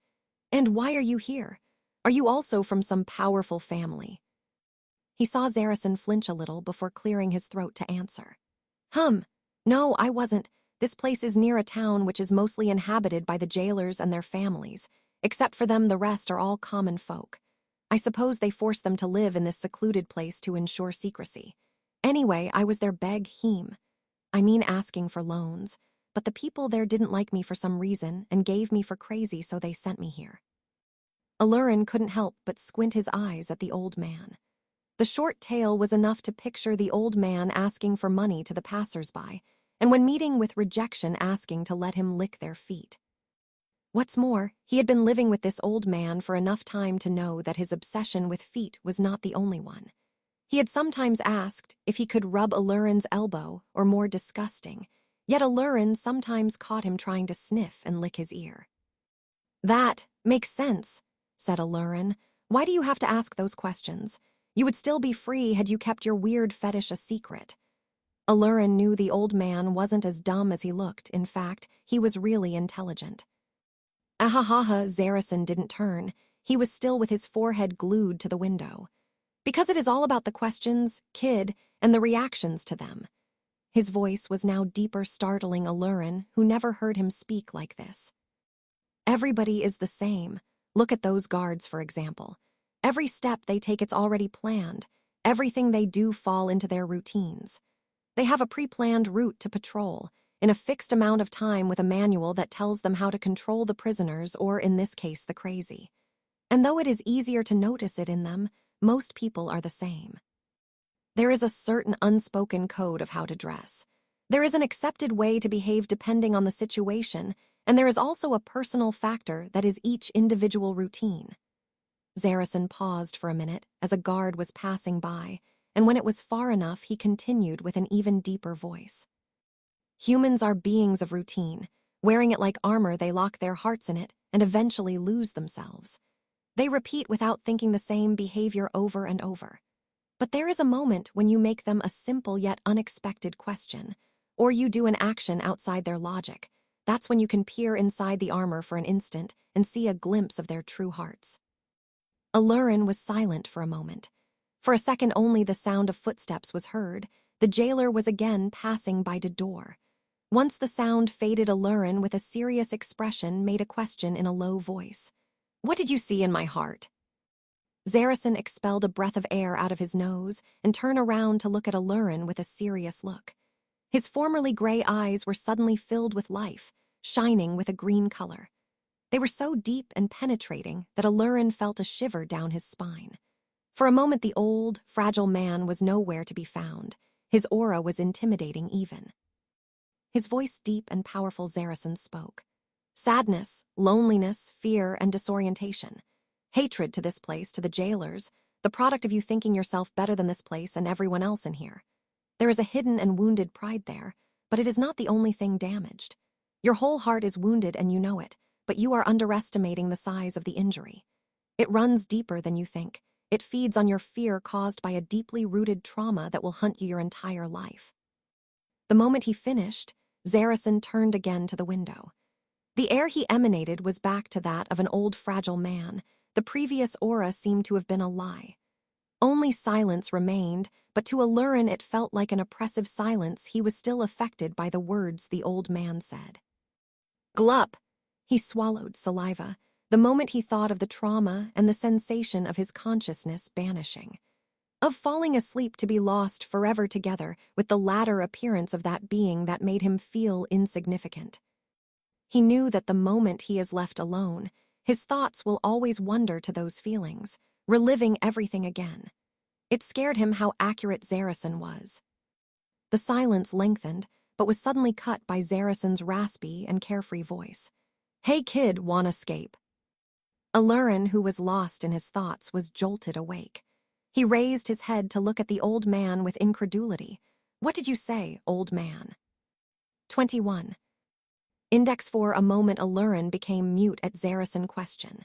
"And why are you here? Are you also from some powerful family?" He saw Zarison flinch a little before clearing his throat to answer. No, I wasn't. This place is near a town which is mostly inhabited by the jailers and their families. Except for them, the rest are all common folk. I suppose they forced them to live in this secluded place to ensure secrecy. Anyway, I was their heme. I mean asking for loans. But the people there didn't like me for some reason and gave me for crazy, so they sent me here. Alurin couldn't help but squint his eyes at the old man. The short tale was enough to picture the old man asking for money to the passers-by, and when meeting with rejection asking to let him lick their feet. What's more, he had been living with this old man for enough time to know that his obsession with feet was not the only one. He had sometimes asked if he could rub Alurin's elbow, or more disgusting, yet Alurin sometimes caught him trying to sniff and lick his ear. That makes sense, said Alurin. Why do you have to ask those questions? You would still be free had you kept your weird fetish a secret. Alurin knew the old man wasn't as dumb as he looked. In fact, he was really intelligent. Ahahaha, Zarison didn't turn. He was still with his forehead glued to the window. Because it is all about the questions, kid, and the reactions to them. His voice was now deeper, startling Alurin, who never heard him speak like this. Everybody is the same. Look at those guards, for example. Every step they take, it's already planned. Everything they do fall into their routines. They have a pre-planned route to patrol, in a fixed amount of time with a manual that tells them how to control the prisoners, or in this case, the crazy. And though it is easier to notice it in them, most people are the same. There is a certain unspoken code of how to dress. There is an accepted way to behave depending on the situation, and there is also a personal factor that is each individual routine. Zarison paused for a minute as a guard was passing by, and when it was far enough, he continued with an even deeper voice. Humans are beings of routine. Wearing it like armor, they lock their hearts in it and eventually lose themselves. They repeat without thinking the same behavior over and over. But there is a moment when you make them a simple yet unexpected question, or you do an action outside their logic. That's when you can peer inside the armor for an instant and see a glimpse of their true hearts. Alurin was silent for a moment. For a second only the sound of footsteps was heard. The jailer was again passing by the door. Once the sound faded, Alurin, with a serious expression, made a question in a low voice. What did you see in my heart? Zarison expelled a breath of air out of his nose and turned around to look at Alurin with a serious look. His formerly gray eyes were suddenly filled with life, shining with a green color. They were so deep and penetrating that Alurin felt a shiver down his spine. For a moment, the old, fragile man was nowhere to be found. His aura was intimidating even. His voice deep and powerful, Zarison spoke. Sadness, loneliness, fear, and disorientation. Hatred to this place, to the jailers, the product of you thinking yourself better than this place and everyone else in here. There is a hidden and wounded pride there, but it is not the only thing damaged. Your whole heart is wounded and you know it, but you are underestimating the size of the injury. It runs deeper than you think. It feeds on your fear caused by a deeply rooted trauma that will haunt you your entire life. The moment he finished, Zarison turned again to the window. The air he emanated was back to that of an old fragile man. The previous aura seemed to have been a lie. Only silence remained, but to Alurin it felt like an oppressive silence. He was still affected by the words the old man said. Glup! He swallowed saliva, the moment he thought of the trauma and the sensation of his consciousness vanishing. Of falling asleep to be lost forever together with the latter appearance of that being that made him feel insignificant. He knew that the moment he is left alone, his thoughts will always wander to those feelings, reliving everything again. It scared him how accurate Zarison was. The silence lengthened, but was suddenly cut by Zarison's raspy and carefree voice. Hey kid, wanna escape? Alurin, who was lost in his thoughts, was jolted awake. He raised his head to look at the old man with incredulity. What did you say, old man? 21. Index. For a moment Alurin became mute at Zarison's question.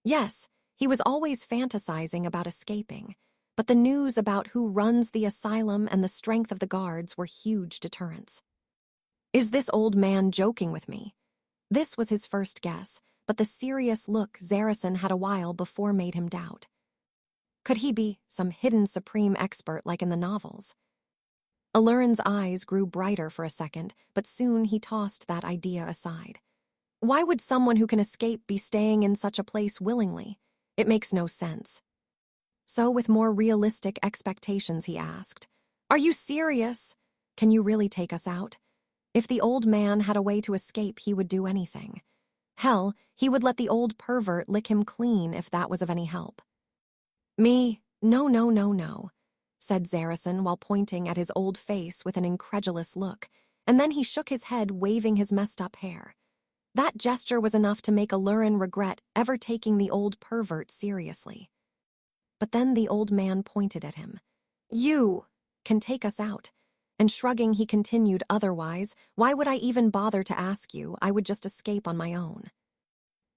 Yes, he was always fantasizing about escaping, but the news about who runs the asylum and the strength of the guards were huge deterrents. Is this old man joking with me? This was his first guess, but the serious look Zarison had a while before made him doubt. Could he be some hidden supreme expert like in the novels? Alurin's eyes grew brighter for a second, but soon he tossed that idea aside. Why would someone who can escape be staying in such a place willingly? It makes no sense. So, with more realistic expectations, he asked, "Are you serious? Can you really take us out?" If the old man had a way to escape, he would do anything. Hell, he would let the old pervert lick him clean if that was of any help. "Me? No, no, no, no," said Zarison while pointing at his old face with an incredulous look, and then he shook his head, waving his messed-up hair. That gesture was enough to make Alurin regret ever taking the old pervert seriously. But then the old man pointed at him. "You can take us out." And shrugging, he continued, "Otherwise, why would I even bother to ask you? I would just escape on my own."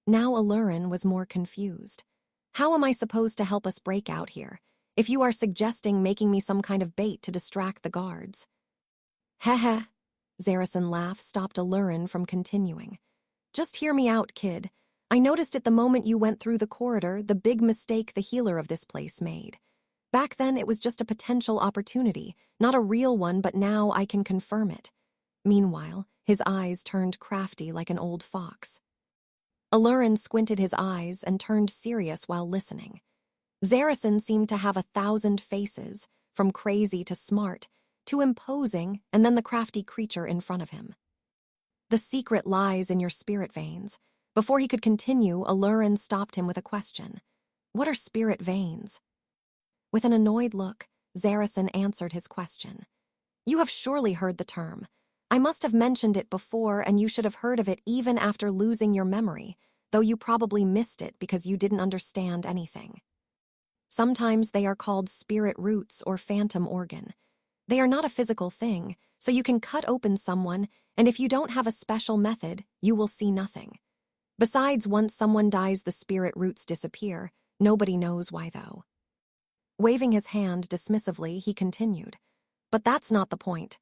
Now Alurin was more confused. "How am I supposed to help us break out here, if you are suggesting making me some kind of bait to distract the guards?" "Heh." Zarison laughed, stopped Alurin from continuing. "Just hear me out, kid. I noticed it the moment you went through the corridor, the big mistake the healer of this place made. Back then, it was just a potential opportunity, not a real one, but now I can confirm it." Meanwhile, his eyes turned crafty like an old fox. Alurin squinted his eyes and turned serious while listening. Zarison seemed to have 1,000 faces, from crazy to smart, to imposing, and then the crafty creature in front of him. "The secret lies in your spirit veins." Before he could continue, Alurin stopped him with a question. "What are spirit veins?" With an annoyed look, Zarison answered his question. "You have surely heard the term. I must have mentioned it before, and you should have heard of it even after losing your memory, though you probably missed it because you didn't understand anything. Sometimes they are called spirit roots or phantom organ. They are not a physical thing, so you can cut open someone, and if you don't have a special method, you will see nothing. Besides, once someone dies, the spirit roots disappear. Nobody knows why, though." Waving his hand dismissively, he continued, "But that's not the point.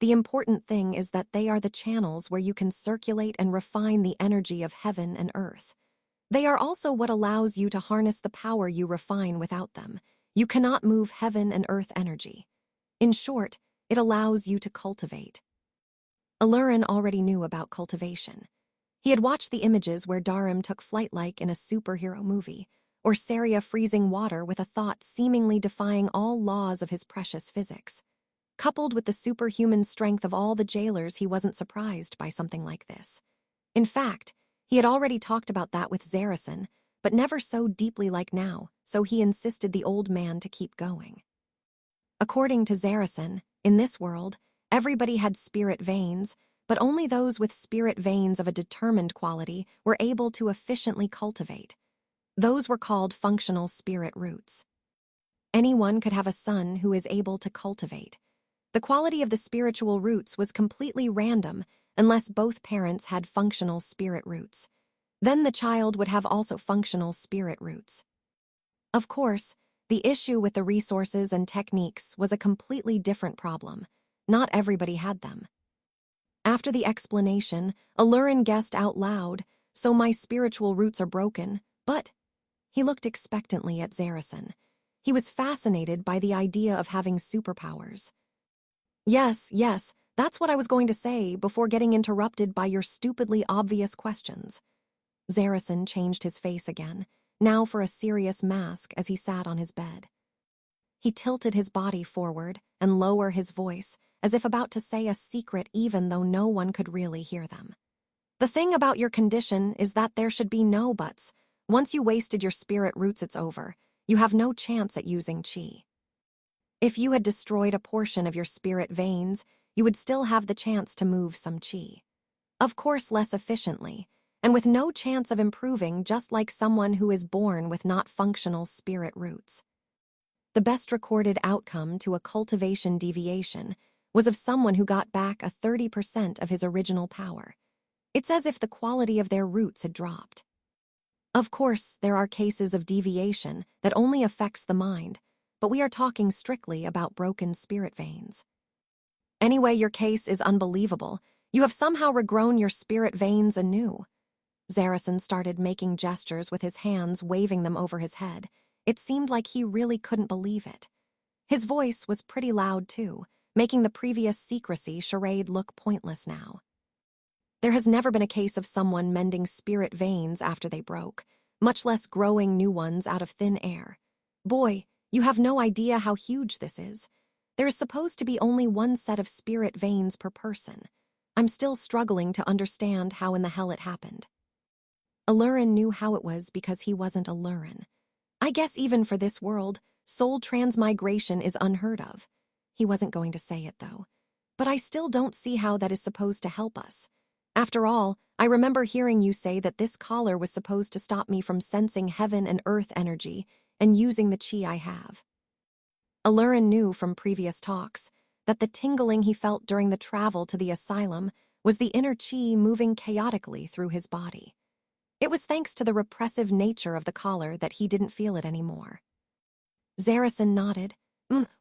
The important thing is that they are the channels where you can circulate and refine the energy of heaven and earth. They are also what allows you to harness the power you refine. Without them, you cannot move heaven and earth energy. In short, it allows you to cultivate." Alurin already knew about cultivation. He had watched the images where Darim took flight like in a superhero movie, or Saria freezing water with a thought seemingly defying all laws of his precious physics. Coupled with the superhuman strength of all the jailers, he wasn't surprised by something like this. In fact, he had already talked about that with Zarison, but never so deeply like now, so he insisted the old man to keep going. According to Zarison, in this world, everybody had spirit veins, but only those with spirit veins of a determined quality were able to efficiently cultivate. Those were called functional spirit roots. Anyone could have a son who is able to cultivate. The quality of the spiritual roots was completely random unless both parents had functional spirit roots. Then the child would have also functional spirit roots. Of course, the issue with the resources and techniques was a completely different problem. Not everybody had them. After the explanation, Alurin guessed out loud, "So my spiritual roots are broken, but..." He looked expectantly at Zarison. He was fascinated by the idea of having superpowers. Yes, that's what I was going to say before getting interrupted by your stupidly obvious questions." Zarison changed his face again, now for a serious mask as he sat on his bed. He tilted his body forward and lowered his voice, as if about to say a secret even though no one could really hear them. "The thing about your condition is that there should be no buts. Once you wasted your spirit roots, it's over. You have no chance at using chi. If you had destroyed a portion of your spirit veins, you would still have the chance to move some chi. Of course, less efficiently, and with no chance of improving, just like someone who is born with not functional spirit roots. The best recorded outcome to a cultivation deviation was of someone who got back a 30% of his original power. It's as if the quality of their roots had dropped. Of course, there are cases of deviation that only affects the mind, but we are talking strictly about broken spirit veins. Anyway, your case is unbelievable. You have somehow regrown your spirit veins anew." Zarison started making gestures with his hands, waving them over his head. It seemed like he really couldn't believe it. His voice was pretty loud, too, making the previous secrecy charade look pointless now. "There has never been a case of someone mending spirit veins after they broke, much less growing new ones out of thin air. Boy, you have no idea how huge this is. There is supposed to be only one set of spirit veins per person. I'm still struggling to understand how in the hell it happened. Alurin knew how it was because he wasn't Alurin. I guess even for this world, soul transmigration is unheard of. He wasn't going to say it, though. But I still don't see how that is supposed to help us. After all, I remember hearing you say that this collar was supposed to stop me from sensing heaven and earth energy and using the chi I have. Alurin knew from previous talks that the tingling he felt during the travel to the asylum was the inner chi moving chaotically through his body. It was thanks to the repressive nature of the collar that he didn't feel it anymore. Zarison nodded.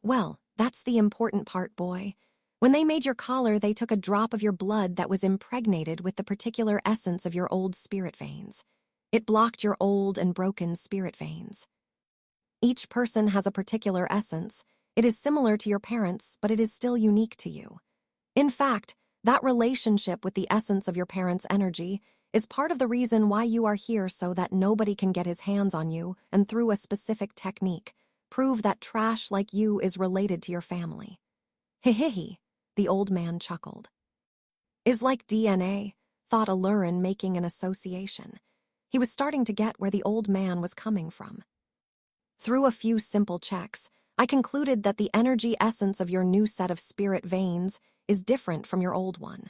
Well, that's the important part, boy. When they made your collar, they took a drop of your blood that was impregnated with the particular essence of your old spirit veins. It blocked your old and broken spirit veins. Each person has a particular essence. It is similar to your parents, but it is still unique to you. In fact, that relationship with the essence of your parents' energy is part of the reason why you are here, so that nobody can get his hands on you and through a specific technique prove that trash like you is related to your family. He, the old man chuckled. Is like DNA, thought Alurin, making an association. He was starting to get where the old man was coming from. Through a few simple checks, I concluded that the energy essence of your new set of spirit veins is different from your old one.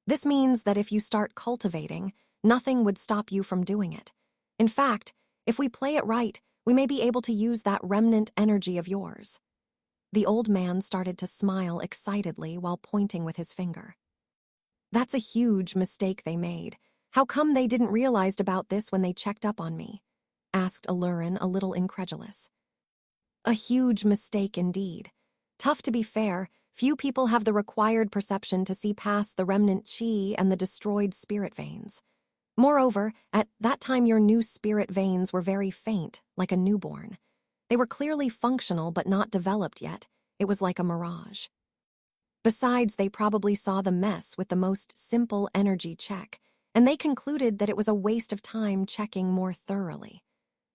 This means that if you start cultivating, nothing would stop you from doing it. In fact, if we play it right, we may be able to use that remnant energy of yours. The old man started to smile excitedly while pointing with his finger. That's a huge mistake they made. How come they didn't realize about this when they checked up on me? Asked Alurin, a little incredulous. A huge mistake indeed. Tough to be fair, few people have the required perception to see past the remnant chi and the destroyed spirit veins. Moreover, at that time your new spirit veins were very faint, like a newborn. They were clearly functional but not developed yet. It was like a mirage. Besides, they probably saw the mess with the most simple energy check, and they concluded that it was a waste of time checking more thoroughly.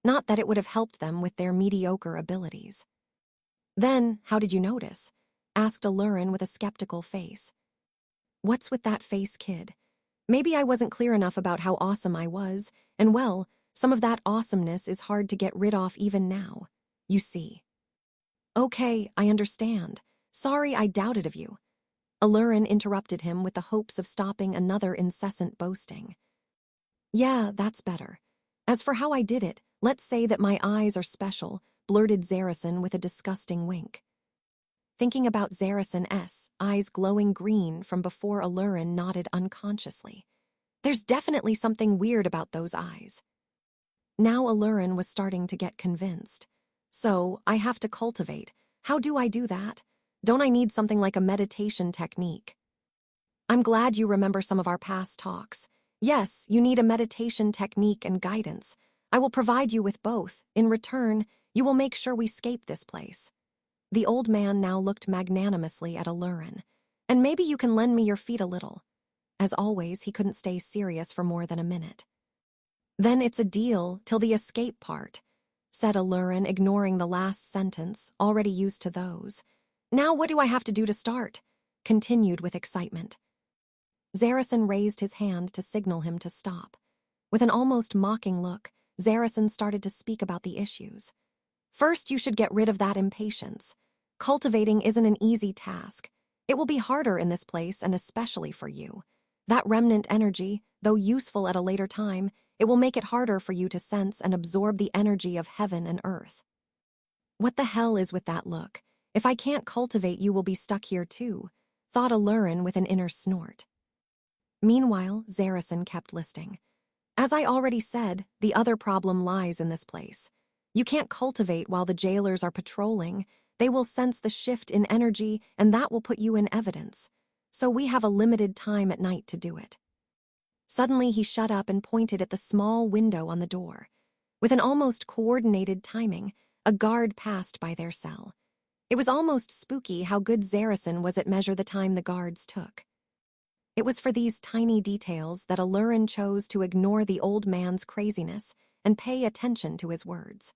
Not that it would have helped them with their mediocre abilities. Then, how did you notice? Asked Alurin with a skeptical face. What's with that face, kid? Maybe I wasn't clear enough about how awesome I was, and well, some of that awesomeness is hard to get rid of even now. You see. Okay, I understand. Sorry I doubted of you. Alurin interrupted him with the hopes of stopping another incessant boasting. Yeah, that's better. As for how I did it, let's say that my eyes are special, blurted Zarison with a disgusting wink. Thinking about Zarasin's eyes glowing green from before, Alurin nodded unconsciously. There's definitely something weird about those eyes. Now Alurin was starting to get convinced. So, I have to cultivate. How do I do that? Don't I need something like a meditation technique? I'm glad you remember some of our past talks. Yes, you need a meditation technique and guidance. I will provide you with both. In return, you will make sure we escape this place. The old man now looked magnanimously at Alurin. And maybe you can lend me your feet a little. As always, he couldn't stay serious for more than a minute. Then it's a deal till the escape part, said Alurin, ignoring the last sentence, already used to those. Now what do I have to do to start? Continued with excitement. Zarison raised his hand to signal him to stop. With an almost mocking look, Zarison started to speak about the issues. First, you should get rid of that impatience. Cultivating isn't an easy task. It will be harder in this place, and especially for you. That remnant energy, though useful at a later time, it will make it harder for you to sense and absorb the energy of heaven and earth. What the hell is with that look? If I can't cultivate, you will be stuck here too, thought Alurin with an inner snort. Meanwhile, Zarison kept listing. As I already said, the other problem lies in this place. You can't cultivate while the jailers are patrolling. They will sense the shift in energy, and that will put you in evidence. So we have a limited time at night to do it. Suddenly he shut up and pointed at the small window on the door. With an almost coordinated timing, a guard passed by their cell. It was almost spooky how good Zarison was at measure the time the guards took. It was for these tiny details that Alurin chose to ignore the old man's craziness and pay attention to his words.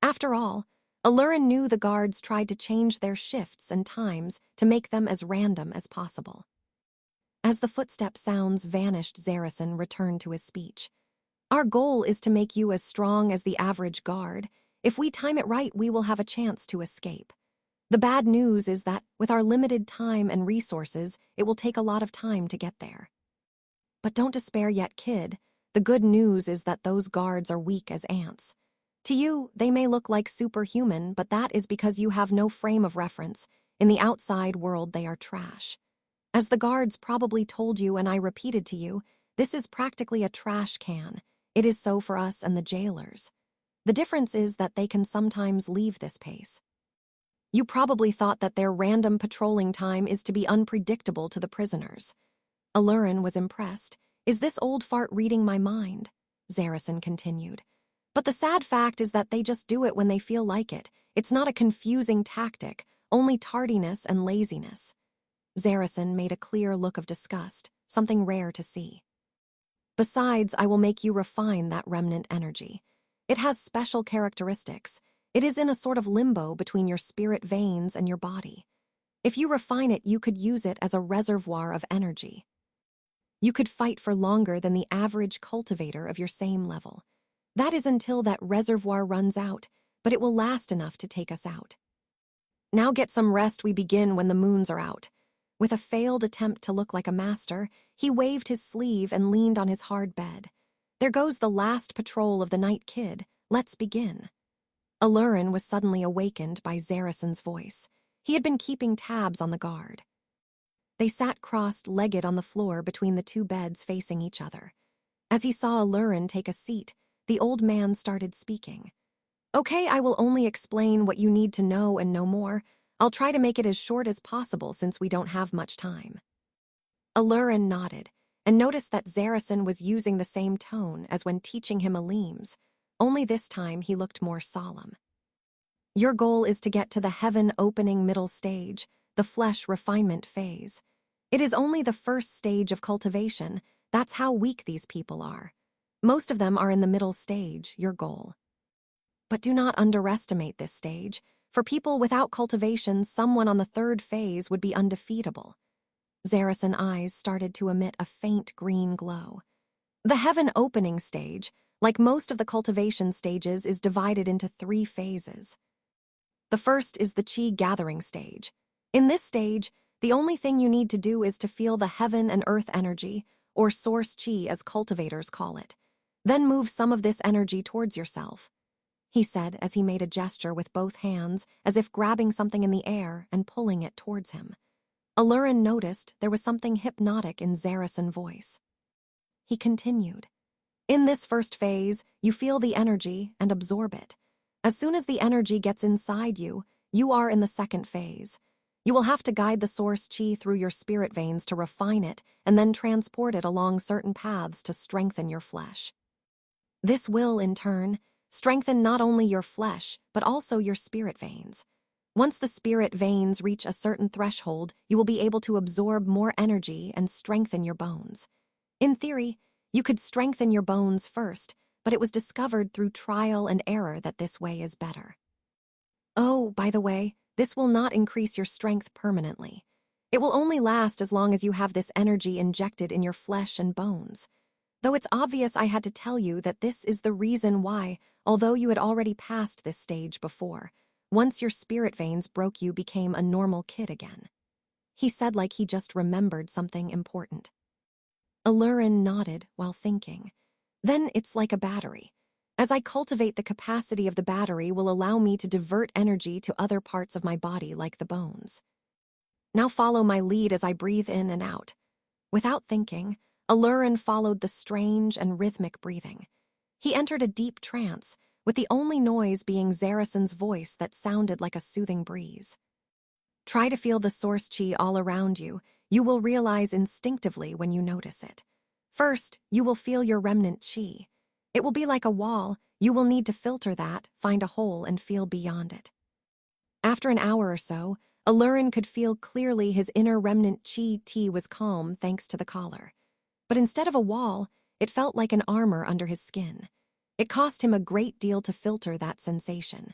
After all, Alurin knew the guards tried to change their shifts and times to make them as random as possible. As the footstep sounds vanished, Zarison returned to his speech. Our goal is to make you as strong as the average guard. If we time it right, we will have a chance to escape. The bad news is that, with our limited time and resources, it will take a lot of time to get there. But don't despair yet, kid. The good news is that those guards are weak as ants. To you, they may look like superhuman, but that is because you have no frame of reference. In the outside world, they are trash. As the guards probably told you and I repeated to you, this is practically a trash can. It is so for us and the jailers. The difference is that they can sometimes leave this pace. You probably thought that their random patrolling time is to be unpredictable to the prisoners. Alurin was impressed. Is this old fart reading my mind? Zarison continued. But the sad fact is that they just do it when they feel like it. It's not a confusing tactic, only tardiness and laziness. Zarison made a clear look of disgust, something rare to see. Besides, I will make you refine that remnant energy. It has special characteristics. It is in a sort of limbo between your spirit veins and your body. If you refine it, you could use it as a reservoir of energy. You could fight for longer than the average cultivator of your same level. That is until that reservoir runs out, but it will last enough to take us out. Now get some rest. We begin when the moons are out. With a failed attempt to look like a master, he waved his sleeve and leaned on his hard bed. There goes the last patrol of the night, kid. Let's begin. Alurin was suddenly awakened by Zarison's voice. He had been keeping tabs on the guard. They sat crossed-legged on the floor between the two beds facing each other. As he saw Alurin take a seat, the old man started speaking. Okay, I will only explain what you need to know and no more. I'll try to make it as short as possible since we don't have much time. Alurin nodded and noticed that Zarison was using the same tone as when teaching him Aleem's, only this time he looked more solemn. Your goal is to get to the heaven-opening middle stage, the flesh refinement phase. It is only the first stage of cultivation. That's how weak these people are. Most of them are in the middle stage, your goal. But do not underestimate this stage. For people without cultivation, someone on the third phase would be undefeatable. Zarison's eyes started to emit a faint green glow. The heaven-opening stage, like most of the cultivation stages, is divided into 3 phases. The first is the chi gathering stage. In this stage, the only thing you need to do is to feel the heaven and earth energy, or source chi as cultivators call it. Then move some of this energy towards yourself, he said as he made a gesture with both hands as if grabbing something in the air and pulling it towards him. Alurin noticed there was something hypnotic in Zarison's voice. He continued. In this first phase, you feel the energy and absorb it. As soon as the energy gets inside you, you are in the second phase. You will have to guide the source chi through your spirit veins to refine it and then transport it along certain paths to strengthen your flesh. This will, in turn, strengthen not only your flesh, but also your spirit veins. Once the spirit veins reach a certain threshold, you will be able to absorb more energy and strengthen your bones. In theory, you could strengthen your bones first, but it was discovered through trial and error that this way is better. Oh, by the way, this will not increase your strength permanently. It will only last as long as you have this energy injected in your flesh and bones. Though it's obvious I had to tell you that this is the reason why, although you had already passed this stage before, once your spirit veins broke, you became a normal kid again. He said like he just remembered something important. Alurin nodded while thinking. Then it's like a battery. As I cultivate, the capacity of the battery will allow me to divert energy to other parts of my body like the bones. Now follow my lead as I breathe in and out. Without thinking, Alurin followed the strange and rhythmic breathing. He entered a deep trance, with the only noise being Zarison's voice that sounded like a soothing breeze. Try to feel the source chi all around you. You will realize instinctively when you notice it. First, you will feel your remnant chi. It will be like a wall. You will need to filter that, find a hole, and feel beyond it. After an hour or so, Alurin could feel clearly his inner remnant chi was calm thanks to the collar. But instead of a wall, it felt like an armor under his skin. It cost him a great deal to filter that sensation.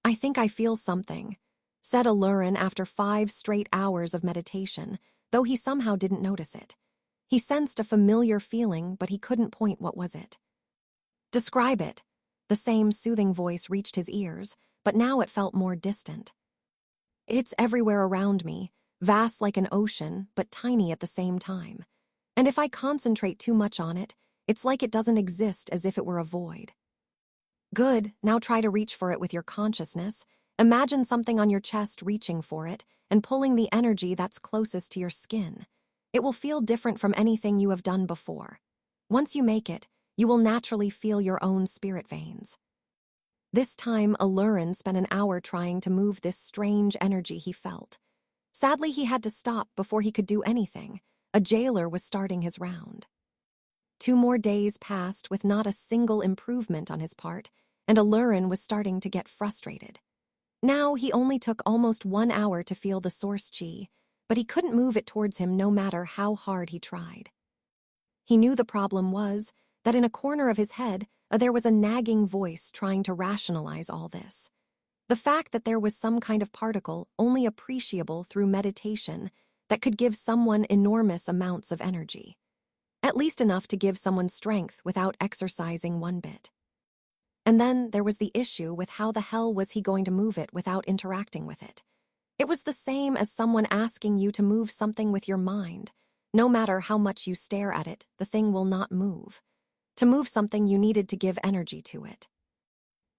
"I think I feel something," said Alurin after 5 straight hours of meditation, though he somehow didn't notice it. He sensed a familiar feeling, but he couldn't point what was it. "Describe it." The same soothing voice reached his ears, but now it felt more distant. "It's everywhere around me, vast like an ocean, but tiny at the same time. And if I concentrate too much on it, it's like it doesn't exist, as if it were a void." "Good, now try to reach for it with your consciousness. Imagine something on your chest reaching for it and pulling the energy that's closest to your skin. It will feel different from anything you have done before. Once you make it, you will naturally feel your own spirit veins." This time, Alurin spent an hour trying to move this strange energy he felt. Sadly, he had to stop before he could do anything. A jailer was starting his round. 2 more days passed with not a single improvement on his part, and Alurin was starting to get frustrated. Now he only took almost 1 hour to feel the source chi, but he couldn't move it towards him no matter how hard he tried. He knew the problem was that in a corner of his head, there was a nagging voice trying to rationalize all this. The fact that there was some kind of particle only appreciable through meditation that could give someone enormous amounts of energy. At least enough to give someone strength without exercising one bit. And then there was the issue with how the hell was he going to move it without interacting with it. It was the same as someone asking you to move something with your mind. No matter how much you stare at it, the thing will not move. To move something, you needed to give energy to it.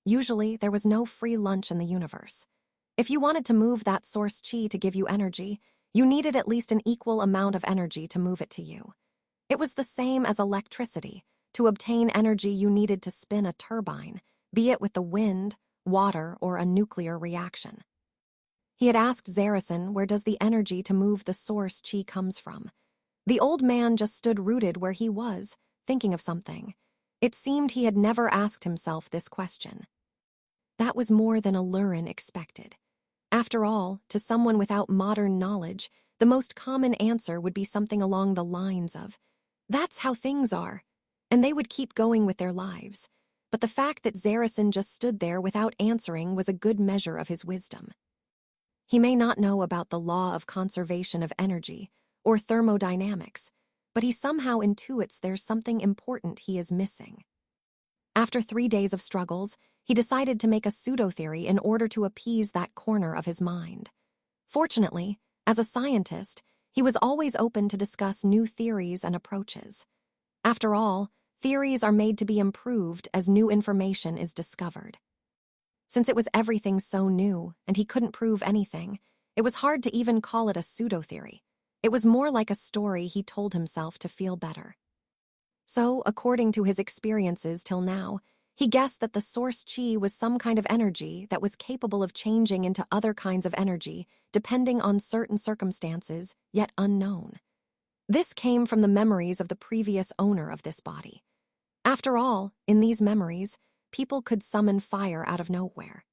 Usually, there was no free lunch in the universe. If you wanted to move that source chi to give you energy, you needed at least an equal amount of energy to move it to you. It was the same as electricity. To obtain energy, you needed to spin a turbine, be it with the wind, water, or a nuclear reaction. He had asked Zarison, where does the energy to move the source chi comes from? The old man just stood rooted where he was, thinking of something. It seemed he had never asked himself this question. That was more than Alurin expected. After all, to someone without modern knowledge, the most common answer would be something along the lines of, "That's how things are," and they would keep going with their lives. But the fact that Zarison just stood there without answering was a good measure of his wisdom. He may not know about the law of conservation of energy or thermodynamics, but he somehow intuits there's something important he is missing. After 3 days of struggles, he decided to make a pseudo-theory in order to appease that corner of his mind. Fortunately, as a scientist, he was always open to discuss new theories and approaches. After all, theories are made to be improved as new information is discovered. Since it was everything so new and he couldn't prove anything, it was hard to even call it a pseudo-theory. It was more like a story he told himself to feel better. So, according to his experiences till now, he guessed that the source chi was some kind of energy that was capable of changing into other kinds of energy depending on certain circumstances, yet unknown. This came from the memories of the previous owner of this body. After all, in these memories, people could summon fire out of nowhere.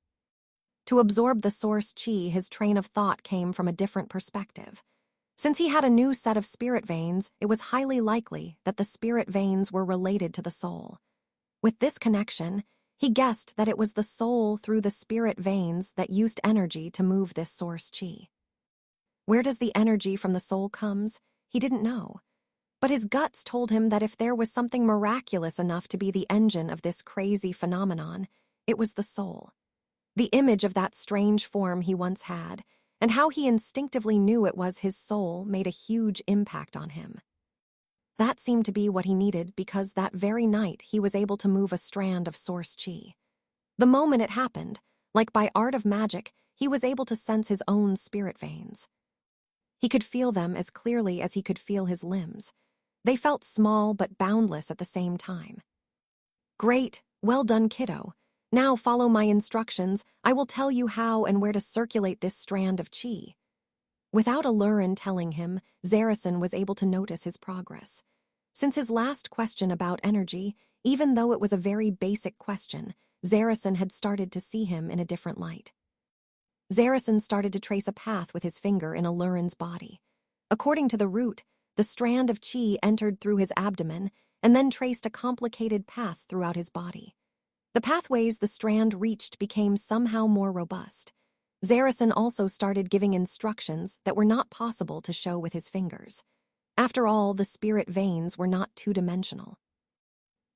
To absorb the source chi, his train of thought came from a different perspective. Since he had a new set of spirit veins, it was highly likely that the spirit veins were related to the soul. With this connection, he guessed that it was the soul through the spirit veins that used energy to move this source chi. Where does the energy from the soul comes? He didn't know. But his guts told him that if there was something miraculous enough to be the engine of this crazy phenomenon, it was the soul. The image of that strange form he once had, and how he instinctively knew it was his soul, made a huge impact on him. That seemed to be what he needed because that very night he was able to move a strand of source chi. The moment it happened, like by art of magic, he was able to sense his own spirit veins. He could feel them as clearly as he could feel his limbs. They felt small but boundless at the same time. "Great, well done, kiddo. Now follow my instructions. I will tell you how and where to circulate this strand of chi." Without Alurin telling him, Zarison was able to notice his progress. Since his last question about energy, even though it was a very basic question, Zarison had started to see him in a different light. Zarison started to trace a path with his finger in Alurin's body. According to the route, the strand of chi entered through his abdomen and then traced a complicated path throughout his body. The pathways the strand reached became somehow more robust. Zarison also started giving instructions that were not possible to show with his fingers. After all, the spirit veins were not two-dimensional.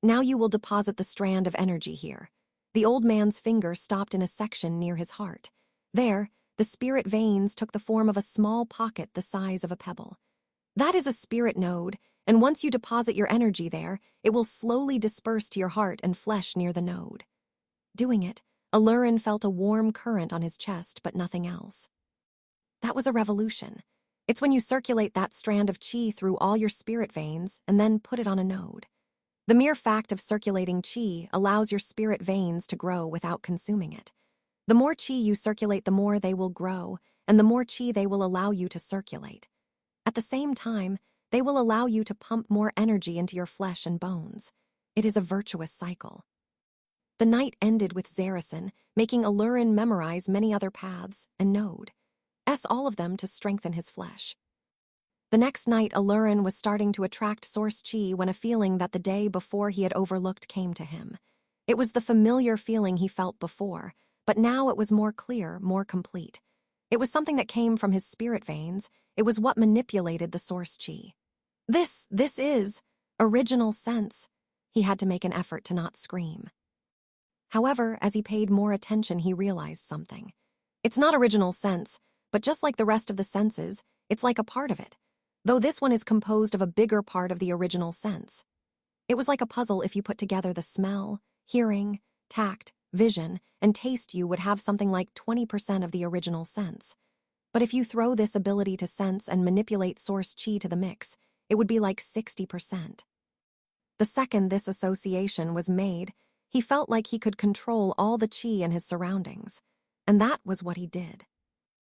Now you will deposit the strand of energy here. The old man's finger stopped in a section near his heart. There, the spirit veins took the form of a small pocket the size of a pebble. That is a spirit node, and once you deposit your energy there, it will slowly disperse to your heart and flesh near the node. Doing it, Alurin felt a warm current on his chest, but nothing else. That was a revolution. It's when you circulate that strand of chi through all your spirit veins and then put it on a node. The mere fact of circulating chi allows your spirit veins to grow without consuming it. The more chi you circulate, the more they will grow, and the more chi they will allow you to circulate. At the same time, they will allow you to pump more energy into your flesh and bones. It is a virtuous cycle. The night ended with Zarison making Alurin memorize many other paths and node, all of them to strengthen his flesh. The next night, Alurin was starting to attract source chi when a feeling that the day before he had overlooked came to him. It was the familiar feeling he felt before, but now it was more clear, more complete. It was something that came from his spirit veins. It was what manipulated the source chi. This is original sense. He had to make an effort to not scream. However, as he paid more attention, he realized something. It's not original sense, but just like the rest of the senses, it's like a part of it, though this one is composed of a bigger part of the original sense. It was like a puzzle. If you put together the smell, hearing, tact, vision, and taste, you would have something like 20% of the original sense. But if you throw this ability to sense and manipulate source chi to the mix, it would be like 60%. The second this association was made, he felt like he could control all the chi in his surroundings, and that was what he did.